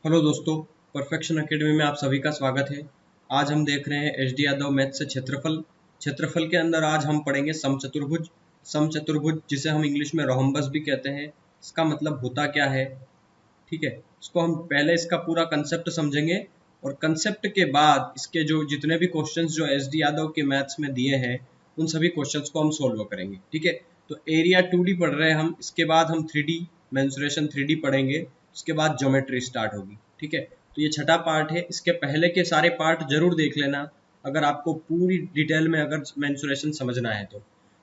Hello दोस्तों, perfection academy में आप सभी का स्वागत है। आज हम देख रहे हैं एच डी यादव मैथ से क्षेत्रफल के अंदर आज हम पढ़ेंगे समचतुर्भुज जिसे हम इंग्लिश में रोहम्बस भी कहते हैं। इसका मतलब होता क्या है, ठीक है। इसको हम पहले इसका पूरा कंसेप्ट समझेंगे और कंसेप्ट के बाद इसके जो जितने भी क्वेश्चंस जो एच डी यादव के मैथ्स में दिए हैं उन सभी क्वेश्चंस को हम सोल्व करेंगे, ठीक है। तो एरिया 2D पढ़ रहे हैं हम, इसके बाद हम 3D मेंसुरेशन 3D पढ़ेंगे, उसके बाद ज्योमेट्री स्टार्ट होगी, ठीक है। तो ये छठा पार्ट है, इसके पहले के सारे पार्ट जरूर देख लेना अगर आपको पूरी डिटेल में अगर मेंसुरेशन समझना है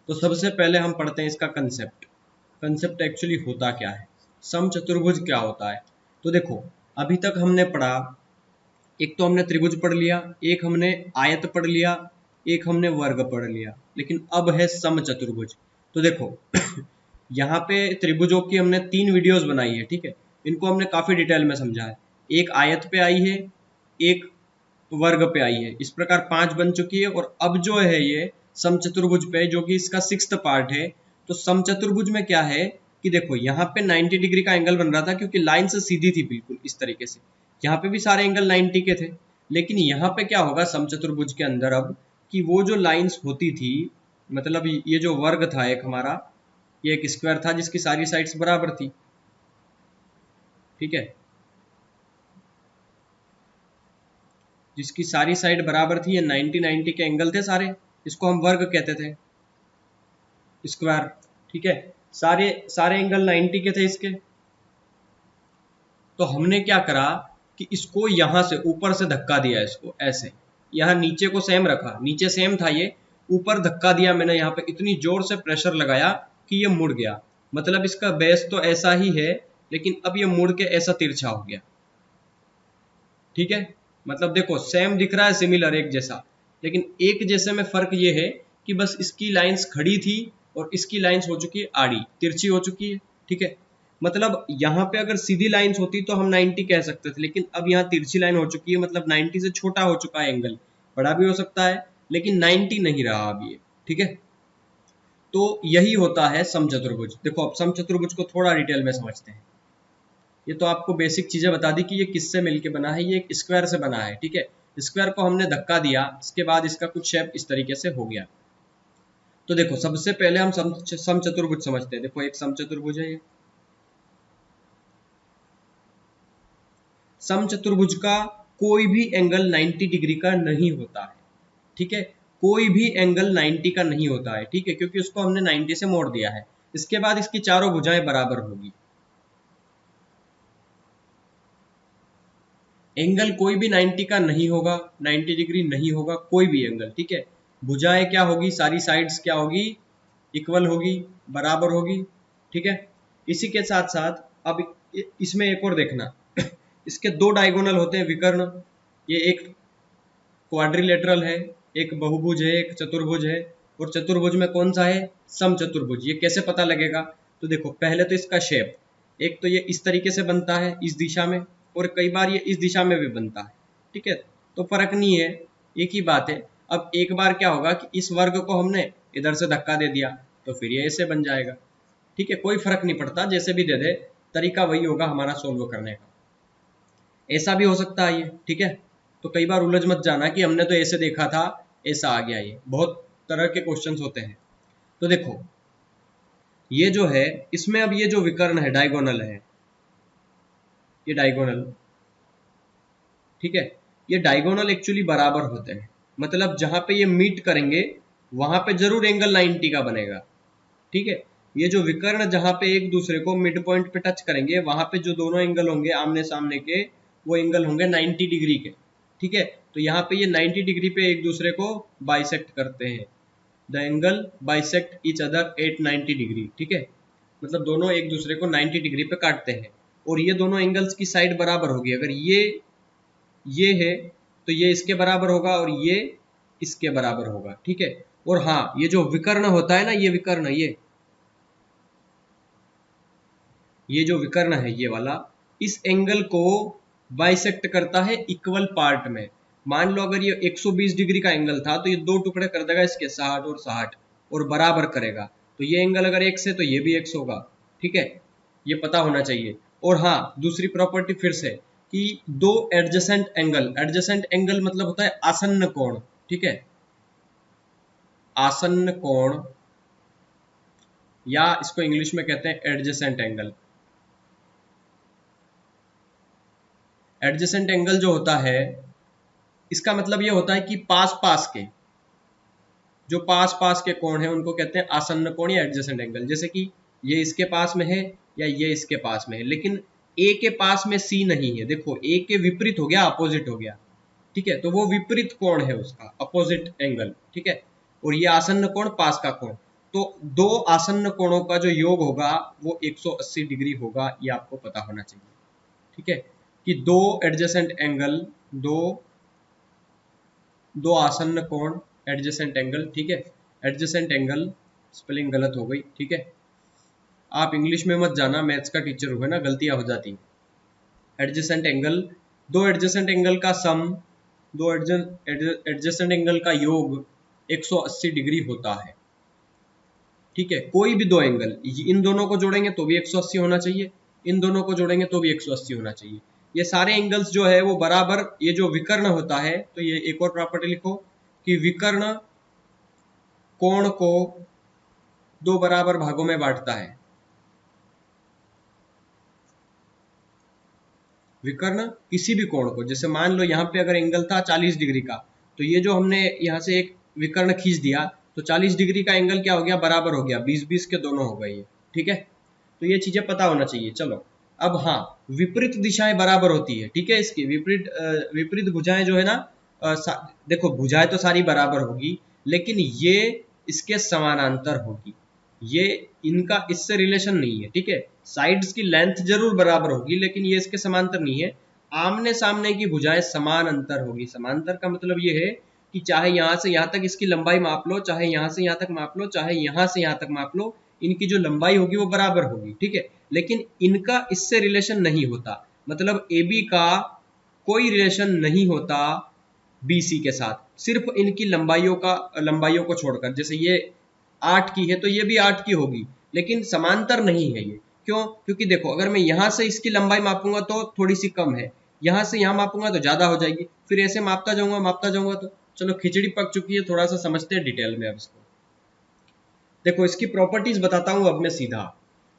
तो सबसे पहले हम पढ़ते हैं इसका कंसेप्ट एक्चुअली होता क्या है, समचतुर्भुज क्या होता है। तो देखो, अभी तक हमने पढ़ा, एक तो हमने त्रिभुज पढ़ लिया, एक हमने आयत पढ़ लिया, एक हमने वर्ग पढ़ लिया, लेकिन अब है समचतुर्भुज। तो देखो यहाँ पे त्रिभुजों की हमने 3 वीडियोस बनाई है, ठीक है। इनको हमने काफी डिटेल में समझा है। एक आयत पे आई है, एक वर्ग पे आई है, इस प्रकार 5 बन चुकी है। और अब जो है ये समचतुर्भुज पे, जो कि इसका 6th पार्ट है। तो समचतुर्भुज में क्या है कि देखो यहाँ पे 90 डिग्री का एंगल बन रहा था क्योंकि लाइन से सीधी थी बिल्कुल इस तरीके से। यहाँ पे भी सारे एंगल 90 के थे, लेकिन यहाँ पे क्या होगा समचतुर्भुज के अंदर अब कि वो जो लाइंस होती थी, मतलब ये जो वर्ग था एक हमारा, ये एक स्क्वायर था जिसकी सारी साइड्स बराबर थी, ठीक है, जिसकी सारी साइड बराबर थी। ये 90 के एंगल थे सारे, इसको हम वर्ग कहते थे, स्क्वायर, ठीक है। सारे सारे एंगल 90 के थे इसके। तो हमने क्या करा कि इसको यहां से ऊपर से धक्का दिया, इसको ऐसे, यहाँ नीचे को सेम रखा, नीचे सेम था ये, ऊपर धक्का दिया मैंने, यहाँ पे इतनी जोर से प्रेशर लगाया कि ये मुड़ गया। मतलब इसका बेस तो ऐसा ही है, लेकिन अब ये मुड़ के ऐसा तिरछा हो गया, ठीक है। मतलब देखो सेम दिख रहा है, सिमिलर एक जैसा, लेकिन एक जैसे में फर्क ये है कि बस इसकी लाइंस खड़ी थी और इसकी लाइंस हो चुकी है आड़ी, तिरछी हो चुकी है, ठीक है। मतलब यहाँ पे अगर सीधी लाइंस होती तो हम 90 कह सकते थे, लेकिन अब यहाँ तिरछी लाइन हो चुकी है, मतलब 90 से छोटा हो चुका है एंगल, बड़ा भी हो सकता है लेकिन 90 नहीं रहा अब ये, ठीक है। तो यही होता है समचतुर्भुज। देखो अब समचतुर्भुज को थोड़ा डिटेल में समझते हैं। ये तो आपको बेसिक चीजें बता दी कि ये किससे मिलके बना है, ये एक स्क्वायर से बना है, ठीक है। स्क्वायर को हमने धक्का दिया, इसके बाद इसका कुछ शेप इस तरीके से हो गया। तो देखो सबसे पहले हम समचतुर्भुज समझते हैं। देखो एक समचतुर्भुज है ये, समचतुर्भुज का कोई भी एंगल 90 डिग्री का नहीं होता है, ठीक है। कोई भी एंगल 90 का नहीं होता है, ठीक है, क्योंकि उसको हमने 90 से मोड़ दिया है। इसके बाद इसकी चारों भुजाएं बराबर होगी। एंगल कोई भी 90 का नहीं होगा, 90 डिग्री नहीं होगा कोई भी एंगल, ठीक है। भुजाएं क्या होगी, सारी साइड्स क्या होगी, इक्वल होगी, बराबर होगी, ठीक है। इसी के साथ साथ अब इसमें एक और देखना इसके 2 डायगोनल होते हैं विकर्ण। ये एक क्वाड्रिलेटरल है, एक बहुभुज है, एक चतुर्भुज है। और चतुर्भुज में कौन सा है, समचतुर्भुज। ये कैसे पता लगेगा, तो देखो पहले तो इसका शेप, एक तो ये इस तरीके से बनता है इस दिशा में, और कई बार ये इस दिशा में भी बनता है, ठीक है। तो फर्क नहीं है, एक ही बात है। अब एक बार क्या होगा कि इस वर्ग को हमने इधर से धक्का दे दिया तो फिर ये ऐसे बन जाएगा, ठीक है। कोई फर्क नहीं पड़ता, जैसे भी दे दे, तरीका वही होगा हमारा सोल्व करने का। ऐसा भी हो सकता है ये, ठीक है। तो कई बार उलझ मत जाना कि हमने तो ऐसे देखा था ऐसा आ गया, ये बहुत तरह के क्वेश्चंस होते हैं। तो देखो ये जो है, इसमें अब ये जो विकर्ण है डायगोनल है, ये डायगोनल, ठीक है। ये डायगोनल एक्चुअली बराबर होते हैं, मतलब जहां पे ये मीट करेंगे वहां पे जरूर एंगल 90 का बनेगा, ठीक है। ये जो विकर्ण जहां पे एक दूसरे को मिड पॉइंट पे टच करेंगे, वहां पे जो दोनों एंगल होंगे आमने सामने के, वो एंगल होंगे 90 डिग्री के, ठीक है। तो यहाँ पे ये 90 डिग्री पे एक दूसरे को बाइसेक्ट करते हैं, the angle bisect each other at 90 degree, ठीक है। मतलब दोनों एक दूसरे को 90 डिग्री पे काटते हैं, और ये दोनों एंगल्स की साइड बराबर होगी। अगर ये है तो ये इसके बराबर होगा और ये इसके बराबर होगा, ठीक है। और हाँ, ये जो विकर्ण होता है ना, ये विकर्ण, ये जो विकर्ण है ये वाला, इस एंगल को बाइसेक्ट करता है इक्वल पार्ट में। मान लो अगर ये 120 डिग्री का एंगल था तो ये 2 टुकड़े कर देगा इसके, 60 और 60, और बराबर करेगा। तो ये एंगल अगर x है तो ये भी x होगा, ठीक है। ये पता होना चाहिए। और हाँ, दूसरी प्रॉपर्टी फिर से, कि दो एडजेसेंट एंगल मतलब होता है आसन्न कोण, ठीक है, आसन्न कोण, या इसको इंग्लिश में कहते हैं एडजेसेंट एंगल। एडजेसेंट एंगल जो होता है इसका मतलब ये होता है कि पास पास के, जो पास पास के कोण हैं उनको कहते हैं आसन्न कोण या एडजेसेंट एंगल। जैसे कि ये इसके पास में है या ये इसके पास में है, लेकिन ए के पास में सी नहीं है, देखो ए के विपरीत हो गया, अपोजिट हो गया, ठीक है, तो वो विपरीत कोण है उसका, अपोजिट एंगल, ठीक है। और ये आसन्न कोण, पास का कोण, तो दो आसन्न कोणों का जो योग होगा वो 180 डिग्री होगा, ये आपको पता होना चाहिए, ठीक है, कि दो एडजेसेंट एंगल, दो आसन्न कोण, एडजेसेंट एंगल, ठीक है। एडजेसेंट एंगल स्पेलिंग गलत हो गई, ठीक है, आप इंग्लिश में मत जाना, मैथ्स का टीचर हो ना, गलतियां हो जाती हैं। एडजेसेंट एंगल, दो एडजेसेंट एंगल का सम, दो एडजेसेंट एंगल का योग 180 डिग्री होता है, ठीक है। कोई भी दो एंगल, इन दोनों को जोड़ेंगे तो भी 180 होना चाहिए, इन दोनों को जोड़ेंगे तो भी 180 होना चाहिए। ये सारे एंगल्स जो है वो बराबर, ये जो विकर्ण होता है, तो ये एक और प्रॉपर्टी लिखो कि विकर्ण कोण को दो बराबर भागों में बांटता है। विकर्ण किसी भी कोण को, जैसे मान लो यहाँ पे अगर एंगल था 40 डिग्री का, तो ये जो हमने यहाँ से एक विकर्ण खींच दिया तो 40 डिग्री का एंगल क्या हो गया, बराबर हो गया, 20-20 के दोनों हो गए ये, ठीक है। तो ये चीजें पता होना चाहिए। चलो अब हाँ, विपरीत दिशाएं बराबर होती है, ठीक है, इसकी विपरीत भुजाएं जो है ना, देखो भुजाएं तो सारी बराबर होगी, लेकिन ये इसके समानांतर होगी, ये इनका इससे रिलेशन नहीं है, ठीक है। साइड्स की लेंथ जरूर बराबर होगी, लेकिन ये इसके समांतर नहीं है। आमने सामने की भुजाएं समान अंतर होगी। समांतर का मतलब ये है कि चाहे यहां से यहां तक इसकी लंबाई माप लो, चाहे यहां से यहां तक माप लो, चाहे यहां से यहां तक माप लो, इनकी जो लंबाई होगी वो बराबर होगी, ठीक है। लेकिन इनका इससे रिलेशन नहीं होता, मतलब ए बी का कोई रिलेशन नहीं होता BC के साथ, सिर्फ इनकी लंबाइयों को छोड़कर। जैसे ये 8 की है तो ये भी 8 की होगी, लेकिन समांतर नहीं है ये। क्यों? क्योंकि देखो अगर मैं यहां से इसकी लंबाई मापूंगा तो थोड़ी सी कम है, यहां से यहां मापूंगा तो ज्यादा हो जाएगी, फिर ऐसे मापता जाऊंगा तो चलो खिचड़ी पक चुकी है, थोड़ा सा समझते हैं डिटेल में अब इसको। देखो इसकी प्रॉपर्टीज बताता हूं अब मैं सीधा,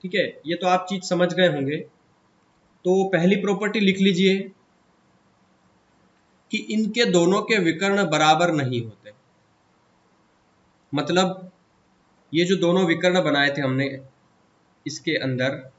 ठीक है, ये तो आप चीज समझ गए होंगे। तो पहली प्रॉपर्टी लिख लीजिए कि इनके दोनों के विकर्ण बराबर नहीं होते। मतलब ये जो दोनों विकर्ण बनाए थे हमने इसके अंदर,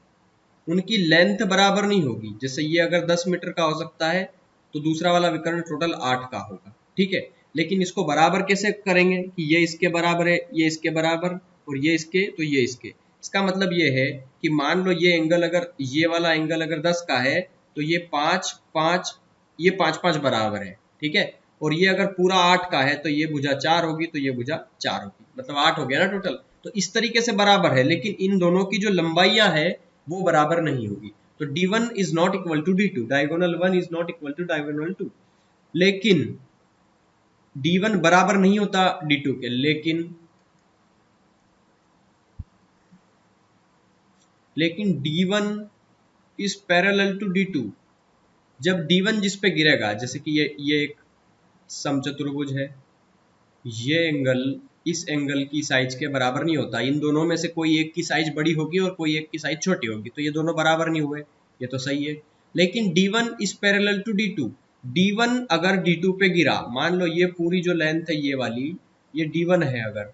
उनकी लेंथ बराबर नहीं होगी। जैसे ये अगर 10 मीटर का हो सकता है तो दूसरा वाला विकर्ण टोटल 8 का होगा, ठीक है। लेकिन इसको बराबर कैसे करेंगे कि ये इसके बराबर है, ये इसके बराबर, और ये इसके तो ये इसके। इसका मतलब ये है कि मान लो ये एंगल, अगर ये वाला एंगल अगर 10 का है तो ये 5 ये 5 बराबर है, ठीक है। और ये अगर पूरा 8 का है तो ये भुजा 4 होगी, तो ये भुजा 4 होगी, मतलब 8 हो गया ना टोटल। तो इस तरीके से बराबर है, लेकिन इन दोनों की जो लंबाइयां है वो बराबर नहीं होगी। तो D1 is not equal to D2, diagonal 1 is not equal to diagonal 2। लेकिन D1 बराबर नहीं होता D2 के, लेकिन D1 is parallel to D2। जब D1 जिस पे गिरेगा, जैसे कि ये एक समचतुर्भुज है, ये एंगल इस एंगल की साइज के बराबर नहीं होता। इन दोनों में से कोई एक की साइज बड़ी होगी और कोई एक की साइज छोटी होगी, तो ये दोनों बराबर नहीं हुए, ये तो सही है। लेकिन D1 is parallel to D2। D1 अगर D2 पे गिरा, मान लो ये पूरी जो लेंथ है ये वाली, ये D1 है अगर,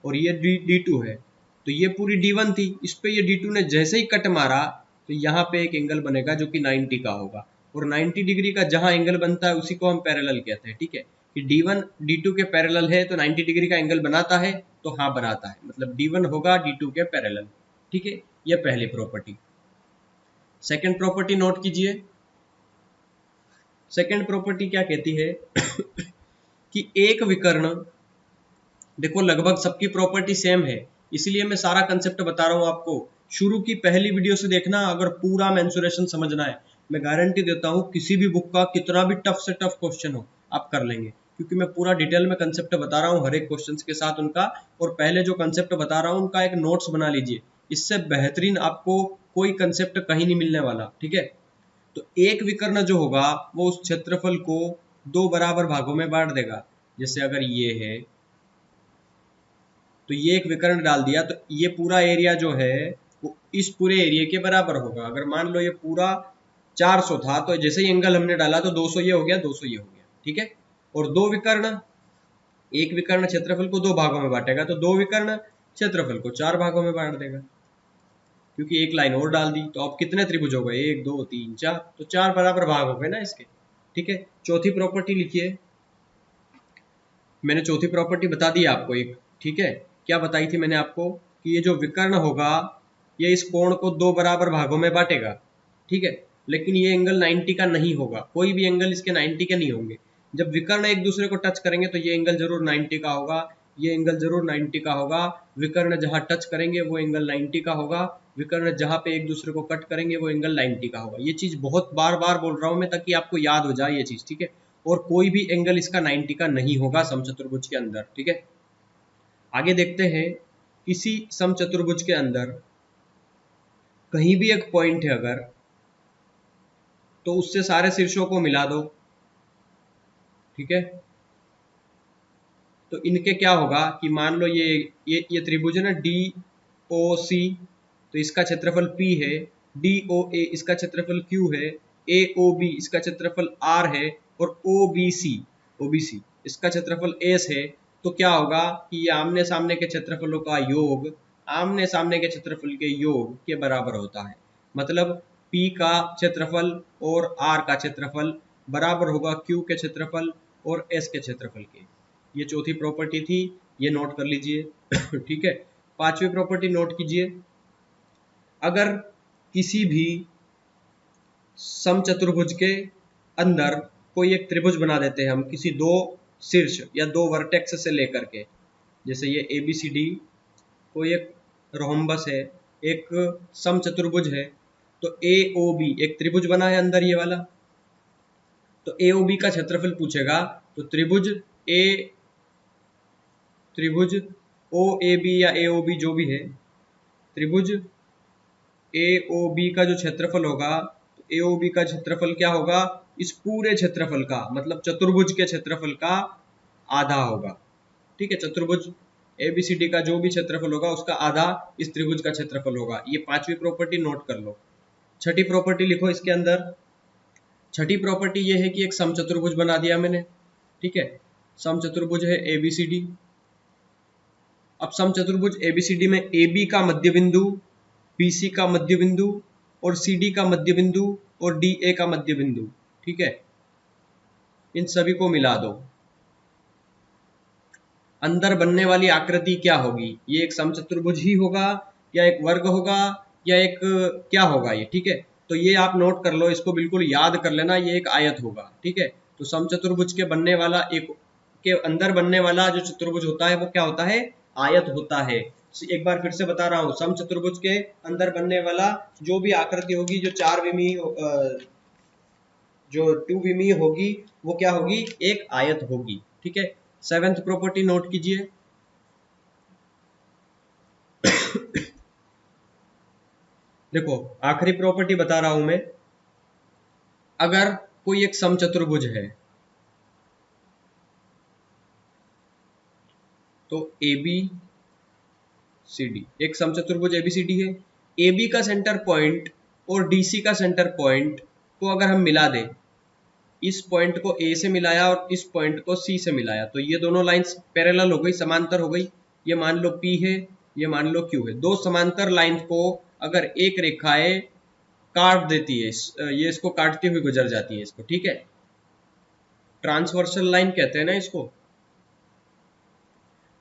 और ये D2 है, तो ये पूरी D1 थी, इस पे ये D2 ने जैसे ही कट मारा तो यहाँ पे एक एंगल बनेगा जो कि 90 का होगा। और 90 डिग्री का जहां एंगल बनता है उसी को हम पैरेलल कहते हैं, ठीक है। कि D1 D2 के पैरेलल है तो 90 डिग्री का एंगल बनाता है, तो हाँ बनाता है, मतलब D1 होगा D2 के पैरेलल, ठीक है। ये पहली प्रॉपर्टी। सेकंड प्रॉपर्टी नोट कीजिए। सेकंड प्रॉपर्टी क्या कहती है कि एक विकर्ण, देखो लगभग सबकी प्रॉपर्टी सेम है, इसलिए मैं सारा कंसेप्ट बता रहा हूं आपको। शुरू की पहली वीडियो से देखना, अगर पूरा मेंसुरेशन समझना है, मैं गारंटी देता हूं किसी भी बुक का कितना भी टफ से टफ क्वेश्चन हो आप कर लेंगे, क्योंकि मैं पूरा डिटेल में कंसेप्ट बता रहा हूं हर एक क्वेश्चन के साथ उनका। और पहले जो कंसेप्ट बता रहा हूं उनका एक नोट्स बना लीजिए, इससे बेहतरीन आपको कोई कंसेप्ट कहीं नहीं मिलने वाला, ठीक है। तो एक विकर्ण जो होगा वो उस क्षेत्रफल को दो बराबर भागों में बांट देगा। जैसे अगर ये है तो ये एक विकर्ण डाल दिया तो ये पूरा एरिया जो है वो इस पूरे एरिया के बराबर होगा। अगर मान लो ये पूरा 400 था तो जैसे ही एंगल हमने डाला तो 200 ये हो गया, 200 ये हो गया, ठीक है। और दो विकर्ण, एक विकर्ण क्षेत्रफल को दो भागों में बांटेगा तो दो विकर्ण क्षेत्रफल को चार भागों में बांट देगा, क्योंकि एक लाइन और डाल दी। तो अब कितने त्रिभुज हो गए, 1 2 3 4, तो चार बराबर भाग हो गए ना इसके, ठीक है। चौथी प्रॉपर्टी लिखिए, मैंने चौथी प्रॉपर्टी बता दी आपको एक, ठीक है। क्या बताई थी मैंने आपको कि ये जो विकर्ण होगा ये इस कोण को दो बराबर भागों में बांटेगा, ठीक है। लेकिन ये एंगल 90 का नहीं होगा, कोई भी एंगल इसके 90 के नहीं होंगे। जब विकर्ण एक दूसरे को टच करेंगे तो ये एंगल जरूर 90 का होगा, ये एंगल जरूर 90 का होगा। विकर्ण जहां टच करेंगे वो एंगल 90 का होगा, विकर्ण जहां पे एक दूसरे को कट करेंगे वो एंगल 90 का होगा। ये चीज बहुत बार बार बोल रहा हूं मैं ताकि आपको याद हो जाए ये चीज, ठीक है। और कोई भी एंगल इसका 90 का नहीं होगा समचतुर्भुज के अंदर, ठीक है। आगे देखते हैं, किसी समचतुर्भुज के अंदर कहीं भी एक पॉइंट है अगर, तो उससे सारे शीर्षों को मिला दो, ठीक है। तो इनके क्या होगा कि मान लो ये त्रिभुज है ना डी ओ सी, तो इसका क्षेत्रफल P है, डी ओ ए इसका क्षेत्रफल Q है, ए ओ बी इसका क्षेत्रफल R है, और ओ बी सी इसका क्षेत्रफल S है। तो क्या होगा कि ये आमने सामने के क्षेत्रफलों का योग आमने सामने के क्षेत्रफल के योग के बराबर होता है। मतलब P का क्षेत्रफल और R का क्षेत्रफल बराबर होगा Q के क्षेत्रफल और S के क्षेत्रफल के। ये चौथी प्रॉपर्टी थी, ये नोट कर लीजिए ठीक है। पांचवी प्रॉपर्टी नोट कीजिए, अगर किसी भी समचतुर्भुज के अंदर कोई एक त्रिभुज बना देते हैं हम किसी दो शीर्ष या दो वर्टेक्स से लेकर के, जैसे ये ABCD कोई एक रोहम्बस है, एक समचतुर्भुज है, तो AOB एक त्रिभुज बना है अंदर ये वाला, तो AOB का क्षेत्रफल पूछेगा। तो त्रिभुज OAB या AOB जो भी है, त्रिभुज AOB का जो क्षेत्रफल होगा, तो AOB का क्षेत्रफल क्या होगा, इस पूरे क्षेत्रफल का, मतलब चतुर्भुज के क्षेत्रफल का आधा होगा, ठीक है। चतुर्भुज ABCD का जो भी क्षेत्रफल होगा उसका आधा इस त्रिभुज का क्षेत्रफल होगा। ये पांचवी प्रॉपर्टी नोट कर लो। छठी प्रॉपर्टी लिखो इसके अंदर। छठी प्रॉपर्टी ये है कि एक समचतुर्भुज बना दिया मैंने, ठीक है। समचतुर्भुज है ABCD। अब समचतुर्भुज ABCD में AB का मध्य बिंदु, BC का मध्य बिंदु और CD का मध्य बिंदु और DA का मध्य बिंदु, ठीक है। इन सभी को मिला दो, अंदर बनने वाली आकृति क्या होगी, ये एक समचतुर्भुज ही होगा या एक वर्ग होगा या एक क्या होगा ये, ठीक है। तो ये आप नोट कर लो, इसको बिल्कुल याद कर लेना, ये एक आयत होगा, ठीक है। तो समचतुर्भुज के बनने वाला एक के अंदर बनने वाला जो चतुर्भुज होता है वो क्या होता है, आयत होता है। एक बार फिर से बता रहा हूं, समचतुर्भुज के अंदर बनने वाला जो भी आकृति होगी जो जो 2 विमीय होगी वो क्या होगी, एक आयत होगी, ठीक है। सेवेंथ प्रॉपर्टी नोट कीजिए देखो आखिरी प्रॉपर्टी बता रहा हूं मैं, अगर कोई एक समचतुर्भुज है तो ABCD एक समचतुर्भुज ABCD है, AB का सेंटर पॉइंट और DC का सेंटर पॉइंट को अगर हम मिला दें, इस पॉइंट को A से मिलाया और इस पॉइंट को C से मिलाया, तो ये दोनों लाइंस पैरेलल हो गई, समांतर हो गई। ये मान लो P है, ये मान लो Q है। दो समांतर लाइन को अगर एक रेखाएं काट देती है, ये इसको काटती हुई गुजर जाती है इसको, ठीक है। ट्रांसवर्सल लाइन कहते हैं ना इसको।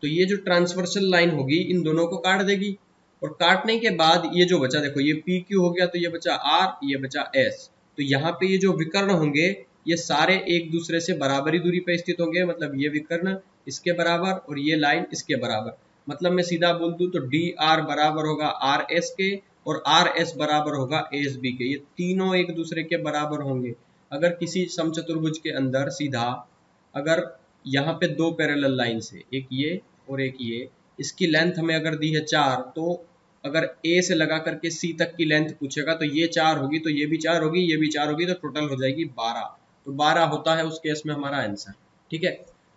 तो ये जो ट्रांसवर्सल लाइन होगी इन दोनों को काट देगी, और काटने के बाद ये जो बचा, देखो ये PQ हो गया, तो ये बचा R, ये बचा S। तो यहाँ पे ये जो विकर्ण होंगे ये सारे एक दूसरे से बराबरी दूरी पे स्थित होंगे, मतलब ये विकर्ण इसके बराबर और ये लाइन इसके बराबर। मतलब मैं सीधा बोल दूं तो DR बराबर होगा RS के और RS बराबर होगा ASB के, ये तीनों एक दूसरे के बराबर होंगे। अगर किसी समचतुर्भुज के अंदर सीधा अगर यहाँ पे दो पैरेलल लाइंस है, एक ये और एक ये, इसकी लेंथ हमें अगर दी है 4, तो अगर ए से लगा करके सी तक की लेंथ पूछेगा तो ये 4 होगी, तो ये भी 4 होगी, ये भी 4 होगी, तो टोटल हो जाएगी 12। तो 12 होता है उस केस में हमारा आंसर। ठीक है,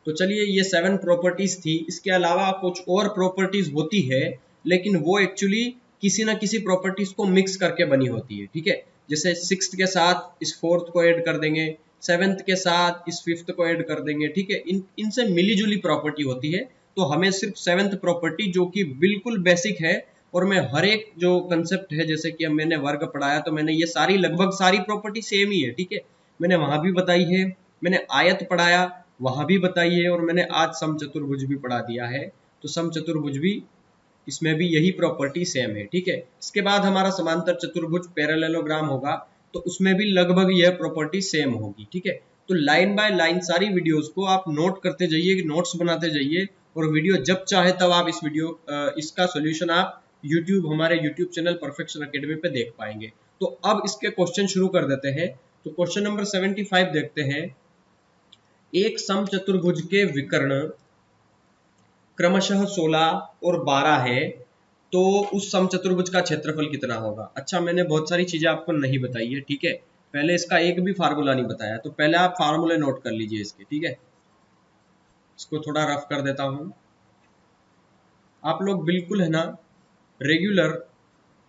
तो चलिए ये 7 प्रॉपर्टीज थी। इसके अलावा कुछ और प्रॉपर्टीज होती है, लेकिन वो एक्चुअली किसी ना किसी प्रॉपर्टीज को मिक्स करके बनी होती है। ठीक है, जैसे 6th के साथ इस 4th को ऐड कर देंगे, 7th के साथ इस 5th को ऐड कर देंगे। ठीक है, इनसे मिली जुली प्रॉपर्टी होती है। तो हमें सिर्फ 7th प्रॉपर्टी जो कि बिल्कुल बेसिक है, और मैं हर एक जो कंसेप्ट है, जैसे कि अब मैंने वर्ग पढ़ाया तो मैंने ये सारी लगभग सारी प्रॉपर्टी सेम ही है। ठीक है, मैंने वहां भी बताई है, मैंने आयत पढ़ाया वहां भी बताई है, और मैंने आज समचतुर्भुज भी पढ़ा दिया है। तो समचतुर्भुज भी, इसमें भी यही प्रॉपर्टी सेम है। ठीक है, इसके बाद हमारा समांतर चतुर्भुज पैरेललोग्राम होगा, तो उसमें भी लगभग यह प्रॉपर्टी सेम होगी। ठीक है, तो लाइन बाय लाइन सारी वीडियोस को आप नोट करते जाइए, नोट्स बनाते जाइए, और वीडियो जब चाहे तब आप इसका सॉल्यूशन आप हमारे यूट्यूब चैनल परफेक्शन एकेडमी पे देख पाएंगे। तो अब इसके क्वेश्चन शुरू कर देते हैं। तो क्वेश्चन नंबर 75 देखते हैं। एक समचतुर्भुज के विकर्ण क्रमशः 16 और 12 है, तो उस समचतुर्भुज का क्षेत्रफल कितना होगा। अच्छा, मैंने बहुत सारी चीजें आपको नहीं बताई है। ठीक है, पहले इसका एक भी फार्मूला नहीं बताया, तो पहले आप फार्मूले नोट कर लीजिए इसके। ठीक है, इसको थोड़ा रफ कर देता हूं। आप लोग बिल्कुल है ना रेगुलर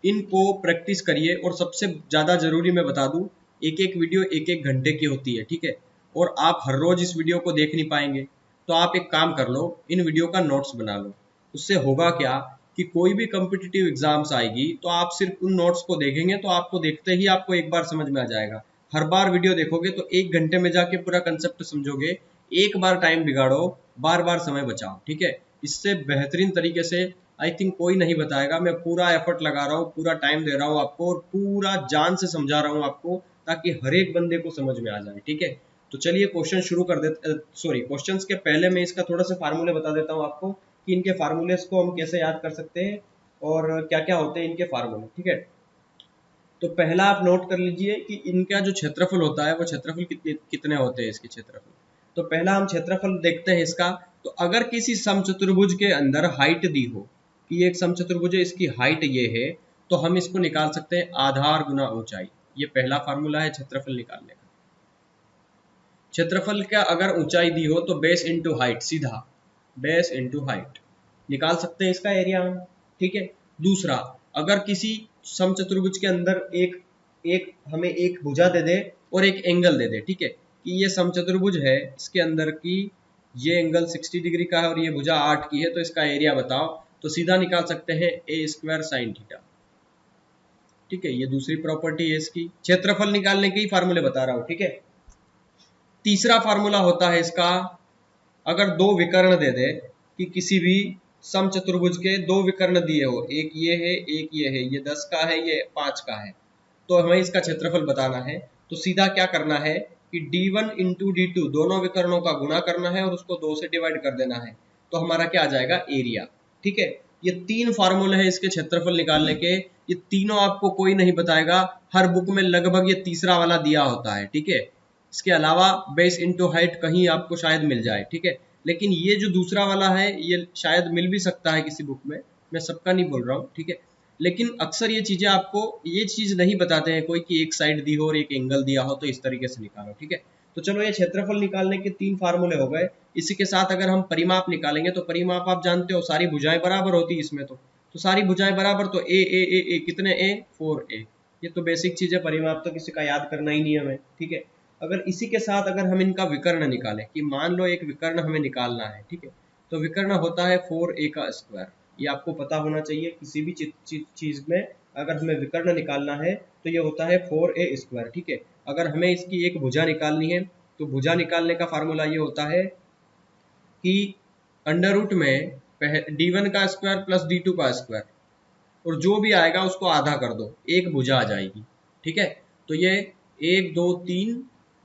इनको प्रैक्टिस करिए, और सबसे ज्यादा जरूरी मैं बता दूं, एक एक वीडियो एक एक घंटे की होती है। ठीक है, और आप हर रोज इस वीडियो को देख नहीं पाएंगे, तो आप एक काम कर लो, इन वीडियो का नोट्स बना लो। उससे होगा क्या कि कोई भी कॉम्पिटिटिव एग्जाम्स आएगी तो आप सिर्फ उन नोट्स को देखेंगे, तो आपको देखते ही आपको एक बार समझ में आ जाएगा। हर बार वीडियो देखोगे तो 1 घंटे में जाके पूरा कंसेप्ट समझोगे। एक बार टाइम बिगाड़ो, बार बार समय बचाओ। ठीक है, इससे बेहतरीन तरीके से आई थिंक कोई नहीं बताएगा। मैं पूरा एफर्ट लगा रहा हूँ, पूरा टाइम दे रहा हूँ आपको, और पूरा जान से समझा रहा हूँ आपको, ताकि हर एक बंदे को समझ में आ जाए। ठीक है, तो चलिए क्वेश्चन शुरू कर देते। सॉरी, क्वेश्चंस के पहले मैं इसका थोड़ा सा फार्मूले बता देता हूँ आपको, कि इनके फार्मूलेस को हम कैसे याद कर सकते हैं और क्या क्या होते हैं इनके फार्मूले। ठीक है, तो पहला आप नोट कर लीजिए कि इनका जो क्षेत्रफल होता है वो क्षेत्रफल कितने होते हैं इसके क्षेत्रफल। तो पहला हम क्षेत्रफल देखते हैं इसका। तो अगर किसी समचतुर्भुज के अंदर हाइट दी हो कि एक समचतुर्भुज है, इसकी हाइट ये है, तो हम इसको निकाल सकते हैं आधार गुना ऊंचाई। ये पहला फार्मूला है क्षेत्रफल निकालने का। क्षेत्रफल का अगर ऊंचाई दी हो तो बेस इंटू हाइट, सीधा बेस इंटू हाइट निकाल सकते हैं इसका एरिया हम। ठीक है, दूसरा, अगर किसी समचतुर्भुज के अंदर एक एक हमें एक भुजा दे दे और एक एंगल दे दे। ठीक है, कि ये समचतुर्भुज है, इसके अंदर की ये एंगल 60 डिग्री का है और ये भुजा 8 की है, तो इसका एरिया बताओ। तो सीधा निकाल सकते हैं a² sin थीटा। ठीक है, ये दूसरी प्रॉपर्टी है इसकी। क्षेत्रफल निकालने के ही फार्मूले बता रहा हूं। ठीक है, तीसरा फार्मूला होता है इसका, अगर दो विकर्ण दे दे कि किसी भी समचतुर्भुज के दो विकर्ण दिए हो, एक ये है एक ये है, ये 10 का है ये 5 का है, तो हमें इसका क्षेत्रफल बताना है। तो सीधा क्या करना है कि d1 इंटू d2 दोनों विकर्णों का गुणा करना है और उसको 2 से डिवाइड कर देना है, तो हमारा क्या आ जाएगा, एरिया। ठीक है, ये 3 फार्मूले हैं इसके क्षेत्रफल निकालने के। ये तीनों आपको कोई नहीं बताएगा, हर बुक में लगभग ये तीसरा वाला दिया होता है। ठीक है, इसके अलावा बेस इंटू हाइट कहीं आपको शायद मिल जाए। ठीक है, लेकिन ये जो दूसरा वाला है ये शायद मिल भी सकता है किसी बुक में, मैं सबका नहीं बोल रहा हूँ। ठीक है, लेकिन अक्सर ये चीजें आपको ये चीज नहीं बताते हैं कोई कि एक साइड दी हो और एक एंगल दिया हो तो इस तरीके से निकालो। ठीक है, तो चलो ये क्षेत्रफल निकालने के 3 फार्मूले हो गए। इसी के साथ अगर हम परिमाप निकालेंगे तो परिमाप आप जानते हो सारी भुजाएं बराबर होती है इसमें। तो सारी भुजाएं बराबर, तो ए कितने ए 4a। ये तो बेसिक चीज है, परिमाप तो किसी का याद करना ही नहीं है हमें। ठीक है, अगर इसी के साथ अगर हम इनका विकर्ण निकालें कि मान लो एक विकर्ण हमें निकालना है। ठीक है, तो विकर्ण होता है 4a का स्क्वायर। ये आपको पता होना चाहिए, किसी भी चीज में अगर हमें विकर्ण निकालना है तो ये होता है 4a²। ठीक है, अगर हमें इसकी एक भुजा निकालनी है तो भुजा निकालने का फार्मूला ये होता है कि अंडर रूट में d1 का स्क्वायर प्लस d2 का स्क्वायर, और जो भी आएगा उसको आधा कर दो, एक भुजा आ जाएगी। ठीक है, तो ये 1 2 3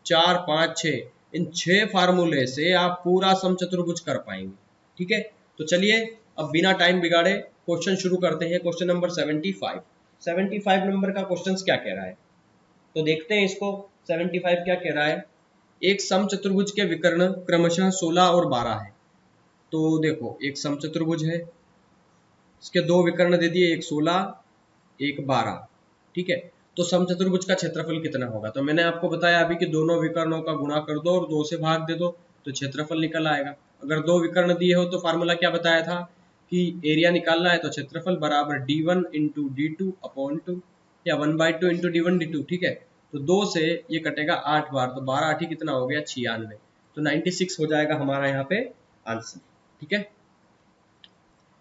4 5 6, इन 6 फार्मूले से आप पूरा समचतुर्भुज कर पाएंगे। ठीक है, तो चलिए अब बिना टाइम बिगाड़े क्वेश्चन शुरू करते हैं। क्वेश्चन नंबर 75 नंबर का क्वेश्चन क्या कह रहा है, तो देखते हैं इसको। 75 क्या कह रहा है, एक समचतुर्भुज के विकर्ण क्रमशः 16 और 12 है। तो देखो, एक समचतुर्भुज है, इसके दो विकर्ण दे दिए, एक 16 एक 12, ठीक है। तो समचतुर्भुज का क्षेत्रफल कितना होगा? तो मैंने आपको बताया अभी कि दोनों विकर्णों का गुणा कर दो और 2 से भाग दे दो तो क्षेत्रफल निकल आएगा। अगर दो विकर्ण दिए हो तो फार्मूला क्या बताया था कि एरिया निकालना है तो क्षेत्रफल बराबर d1 इंटू d2/2 या 1/2 इंटू d1 d2, ठीक है। तो 2 से ये कटेगा 8 बार, तो 12 8 कितना हो गया 96, तो 96 हो जाएगा हमारा यहाँ पे आंसर, ठीक है।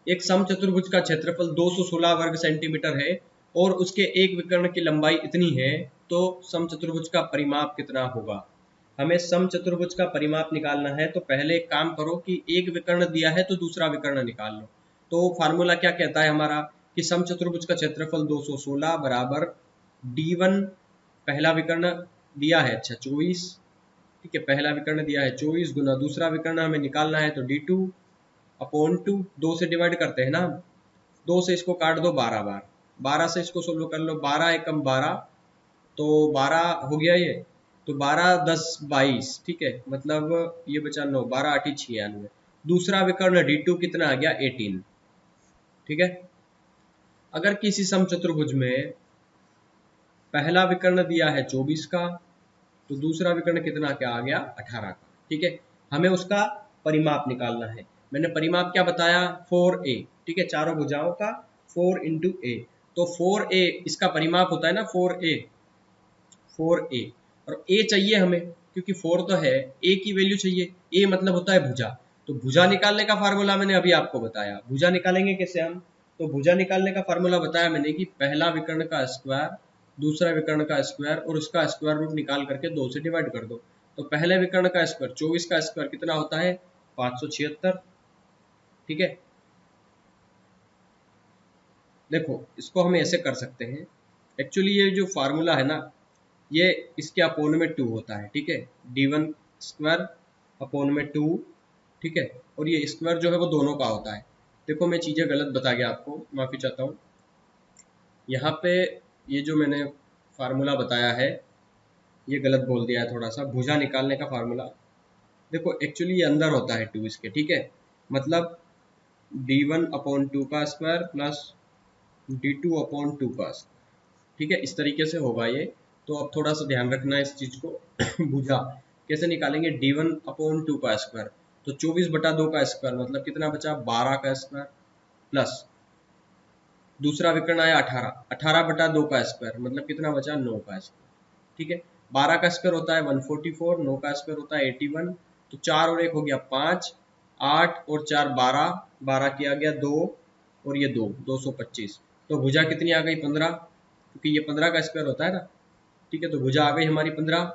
एक समचतुर्भुज का क्षेत्रफल 216 वर्ग सेंटीमीटर है और उसके एक विकर्ण की लंबाई इतनी है, तो समचतुर्भुज का परिमाप कितना होगा? हमें समचतुर्भुज का परिमाप निकालना है तो पहले एक काम करो कि एक विकर्ण दिया है तो दूसरा विकर्ण निकाल लो। तो फार्मूला क्या कहता है हमारा कि समचतुर्भुज का क्षेत्रफल 216 बराबर d1, पहला विकर्ण दिया है अच्छा 24, ठीक है, पहला विकर्ण दिया है 24 गुना दूसरा विकर्ण हमें निकालना है तो d2/2, 2 से डिवाइड करते हैं ना, 2 से इसको काट दो 12 बार, 12 से इसको सोल्व कर लो, 12 एकम 12, तो 12 हो गया ये, तो 12 10 22, ठीक है, मतलब ये बचा 9, 12 8 96। दूसरा विकर्ण d2 कितना आ गया 18, ठीक है। अगर किसी समचतुर्भुज में पहला विकर्ण दिया है 24 का तो दूसरा विकर्ण कितना क्या आ गया 18 का, ठीक है। हमें उसका परिमाप निकालना है। मैंने परिमाप क्या बताया 4a, ठीक है, चारों भुजाओं का 4 इंटू ए, तो 4a इसका परिमाप होता है ना 4a, 4a और a चाहिए हमें क्योंकि 4 तो है, a की वैल्यू चाहिए, a मतलब होता है भुजा। तो भुजा निकालने का फार्मूला मैंने अभी आपको बताया, भुजा निकालेंगे कैसे हम? तो भुजा निकालने का फार्मूला बताया मैंने कि पहला विकर्ण का स्क्वायर, दूसरा विकर्ण का स्क्वायर और उसका स्क्वायर रूट निकाल करके 2 से डिवाइड कर दो। तो पहले विकर्ण का स्क्वायर 24 का स्क्वायर कितना होता है 576, ठीक है। देखो इसको हम ऐसे कर सकते हैं, एक्चुअली ये जो फार्मूला है ना ये इसके अपोन में 2 होता है, ठीक है, d1 स्क्वायर अपोन में 2, ठीक है, और ये स्क्वायर जो है वो दोनों का होता है। देखो मैं चीज़ें गलत बता गया आपको, माफ़ी चाहता हूँ। यहाँ पे ये जो मैंने फार्मूला बताया है ये गलत बोल दिया है थोड़ा सा, भुजा निकालने का फार्मूला देखो एक्चुअली ये अंदर होता है 2 इसके, ठीक है, मतलब d1/2 का स्क्वायर प्लस d2/2 का स्क्वायर, ठीक है, इस तरीके से होगा ये। तो अब थोड़ा सा ध्यान रखना है इस चीज को। भुजा कैसे निकालेंगे, d1/2 का स्क्वायर, तो 24/2 का स्क्वायर मतलब कितना बचा 12 का स्क्वायर, प्लस दूसरा विकर्ण आया 18, 18/2 का स्क्वायर मतलब कितना बचा 9 का स्क्वायर, ठीक है। 12 का स्क्वायर होता है 144, 9 का स्क्वायर होता है 81, तो 4 और 1 हो गया 5, 8 और 4 12, 12 किया गया 2 और ये 2 225, तो भुजा कितनी आ गई 15, क्योंकि ये 15 का स्क्वायर होता है ना, ठीक है। तो भुजा आ गई हमारी 15।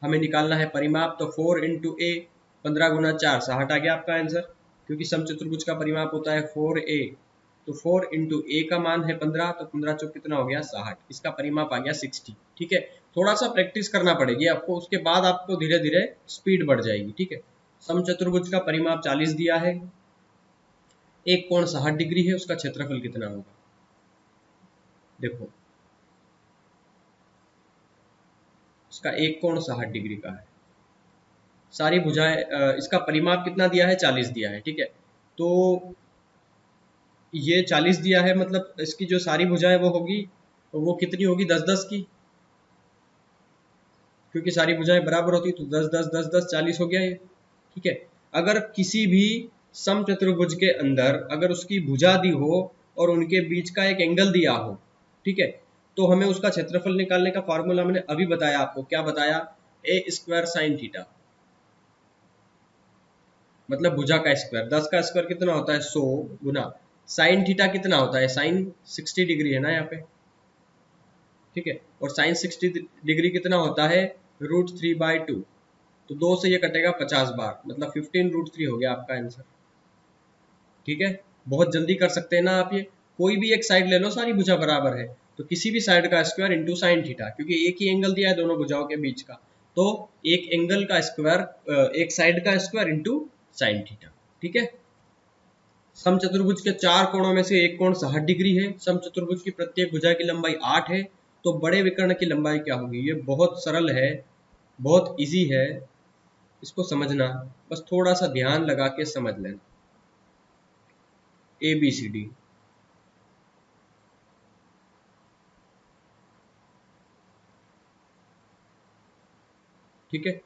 हमें निकालना है परिमाप, तो 4 इंटू ए, 15 गुना 4 60 आ गया आपका आंसर, क्योंकि समचतुर्भुज का परिमाप होता है 4a, तो 4 इंटू ए का मान है 15, तो 15 चौक कितना हो गया 60, इसका परिमाप आ गया 60, ठीक है। थोड़ा सा प्रैक्टिस करना पड़ेगी आपको, उसके बाद आपको धीरे धीरे स्पीड बढ़ जाएगी, ठीक है। समचतुर्भुज का परिमाप 40 दिया है, एक कोण 60 डिग्री है, उसका क्षेत्रफल कितना होगा? देखो इसका एक कोण 60 डिग्री का है, सारी भुजाएं, इसका परिमाप कितना दिया है 40 दिया है, ठीक है। तो ये 40 दिया है, मतलब इसकी जो सारी भुजाएं वो होगी, तो वो कितनी होगी 10 10 की, क्योंकि सारी भुजाएं बराबर होती, तो 10 10 10 10 40 हो गया ये, ठीक है। अगर किसी भी समचतुर्भुज के अंदर अगर उसकी भुजा दी हो और उनके बीच का एक एंगल दिया हो, ठीक है, तो हमें उसका क्षेत्रफल निकालने का फॉर्मूला मैंने अभी बताया आपको, क्या बताया, ए स्क्वायर साइन थीटा, मतलब भुजा का स्क्वायर, 10 का स्क्वायर कितना होता है 100 गुना साइन थीटा कितना होता है, साइन 60 डिग्री है ना यहाँ पे, ठीक है, और साइन 60 डिग्री कितना होता है √3/2, तो 2 से ये कटेगा 50 बार, मतलब 15√3 हो गया आपका आंसर, ठीक है। बहुत जल्दी कर सकते हैं ना आप ये, कोई भी एक साइड ले लो सारी भुजा बराबर है, तो किसी भी साइड का स्क्वायर इंटू साइन थीटा, क्योंकि एक ही एंगल दिया है दोनों भुजाओं के बीच का, तो एक एंगल का स्क्वायर, एक साइड का स्क्वायर इंटू साइन थीटा, ठीक है। समचतुर्भुज के 4 कोणों में से एक कोण 60 डिग्री है, समचतुर्भुज की प्रत्येक भुजा की लंबाई 8 है, तो बड़े विकर्ण की लंबाई क्या होगी? ये बहुत सरल है, बहुत इजी है, इसको समझना, बस थोड़ा सा ध्यान लगा के समझ लेना। ABCD ठीक है।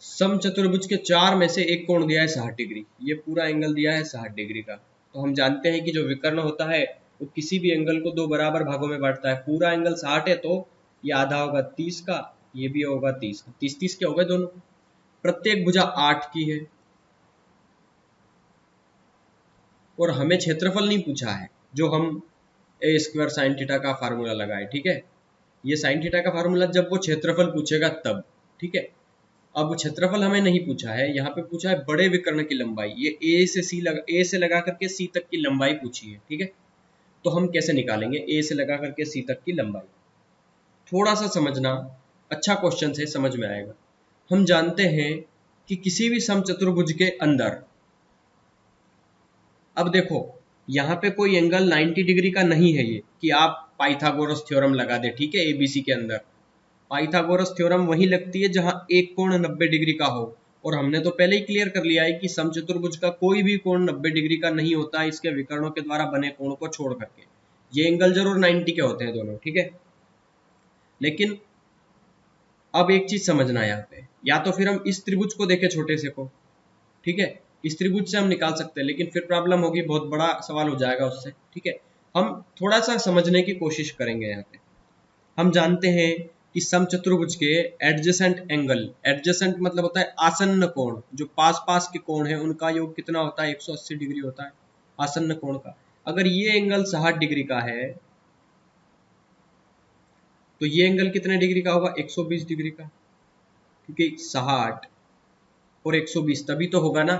समचतुर्भुज के चार में से एक कोण दिया है 60 डिग्री, ये पूरा एंगल दिया है 60 डिग्री का। तो हम जानते हैं कि जो विकर्ण होता है वो किसी भी एंगल को दो बराबर भागों में बांटता है। पूरा एंगल 60 है तो ये आधा होगा 30 का, ये भी होगा 30 का, 30 के हो गए दोनों। प्रत्येक भुजा 8 की है और हमें क्षेत्रफल नहीं पूछा है, जो हम ए स्क्वायर साइन थीटा का फार्मूला लगाए, ठीक है। ये साइन थीटा का फार्मूला जब वो क्षेत्रफल पूछेगा तब, ठीक है। अब क्षेत्रफल हमें नहीं पूछा है, यहाँ पे पूछा है बड़े विकर्ण की लंबाई। ये ए से लगा करके सी तक की लंबाई पूछी है, ठीक है। तो हम कैसे निकालेंगे ए से लगा करके सी तक की लंबाई? थोड़ा सा समझना, अच्छा क्वेश्चन है, समझ में आएगा। हम जानते हैं कि किसी भी समचतुर्भुज के अंदर, अब देखो यहाँ पे कोई एंगल 90 डिग्री का नहीं है ये कि आप पाइथागोरस थ्योरम लगा दे, ठीक है। एबीसी के अंदर पाइथागोरस थ्योरम वही लगती है जहां एक कोण 90 डिग्री का हो, और हमने तो पहले ही क्लियर कर लिया है कि समचतुर्भुज का कोई भी कोण 90 डिग्री का नहीं होता इसके विकर्णों के द्वारा बने कोण को छोड़ करके। ये एंगल जरूर 90 के होते हैं दोनों, ठीक है। लेकिन अब एक चीज समझना है यहाँ पे, या तो फिर हम इस त्रिभुज को देखें छोटे से को, ठीक है, इस त्रिभुज से हम निकाल सकते हैं, लेकिन फिर प्रॉब्लम होगी, बहुत बड़ा सवाल हो जाएगा उससे, ठीक है। हम थोड़ा सा समझने की कोशिश करेंगे यहाँ पे। हम जानते हैं कि समचतुर्भुज के एडजेसेंट एंगल, एडजेसेंट मतलब होता है आसन्न कोण, जो पास पास के कोण है उनका योग कितना होता है? 180 डिग्री होता है आसन्न कोण का। अगर ये एंगल 60 डिग्री का है तो ये एंगल कितने डिग्री का होगा? 120 डिग्री का, क्योंकि 60 और 120 तभी तो होगा ना,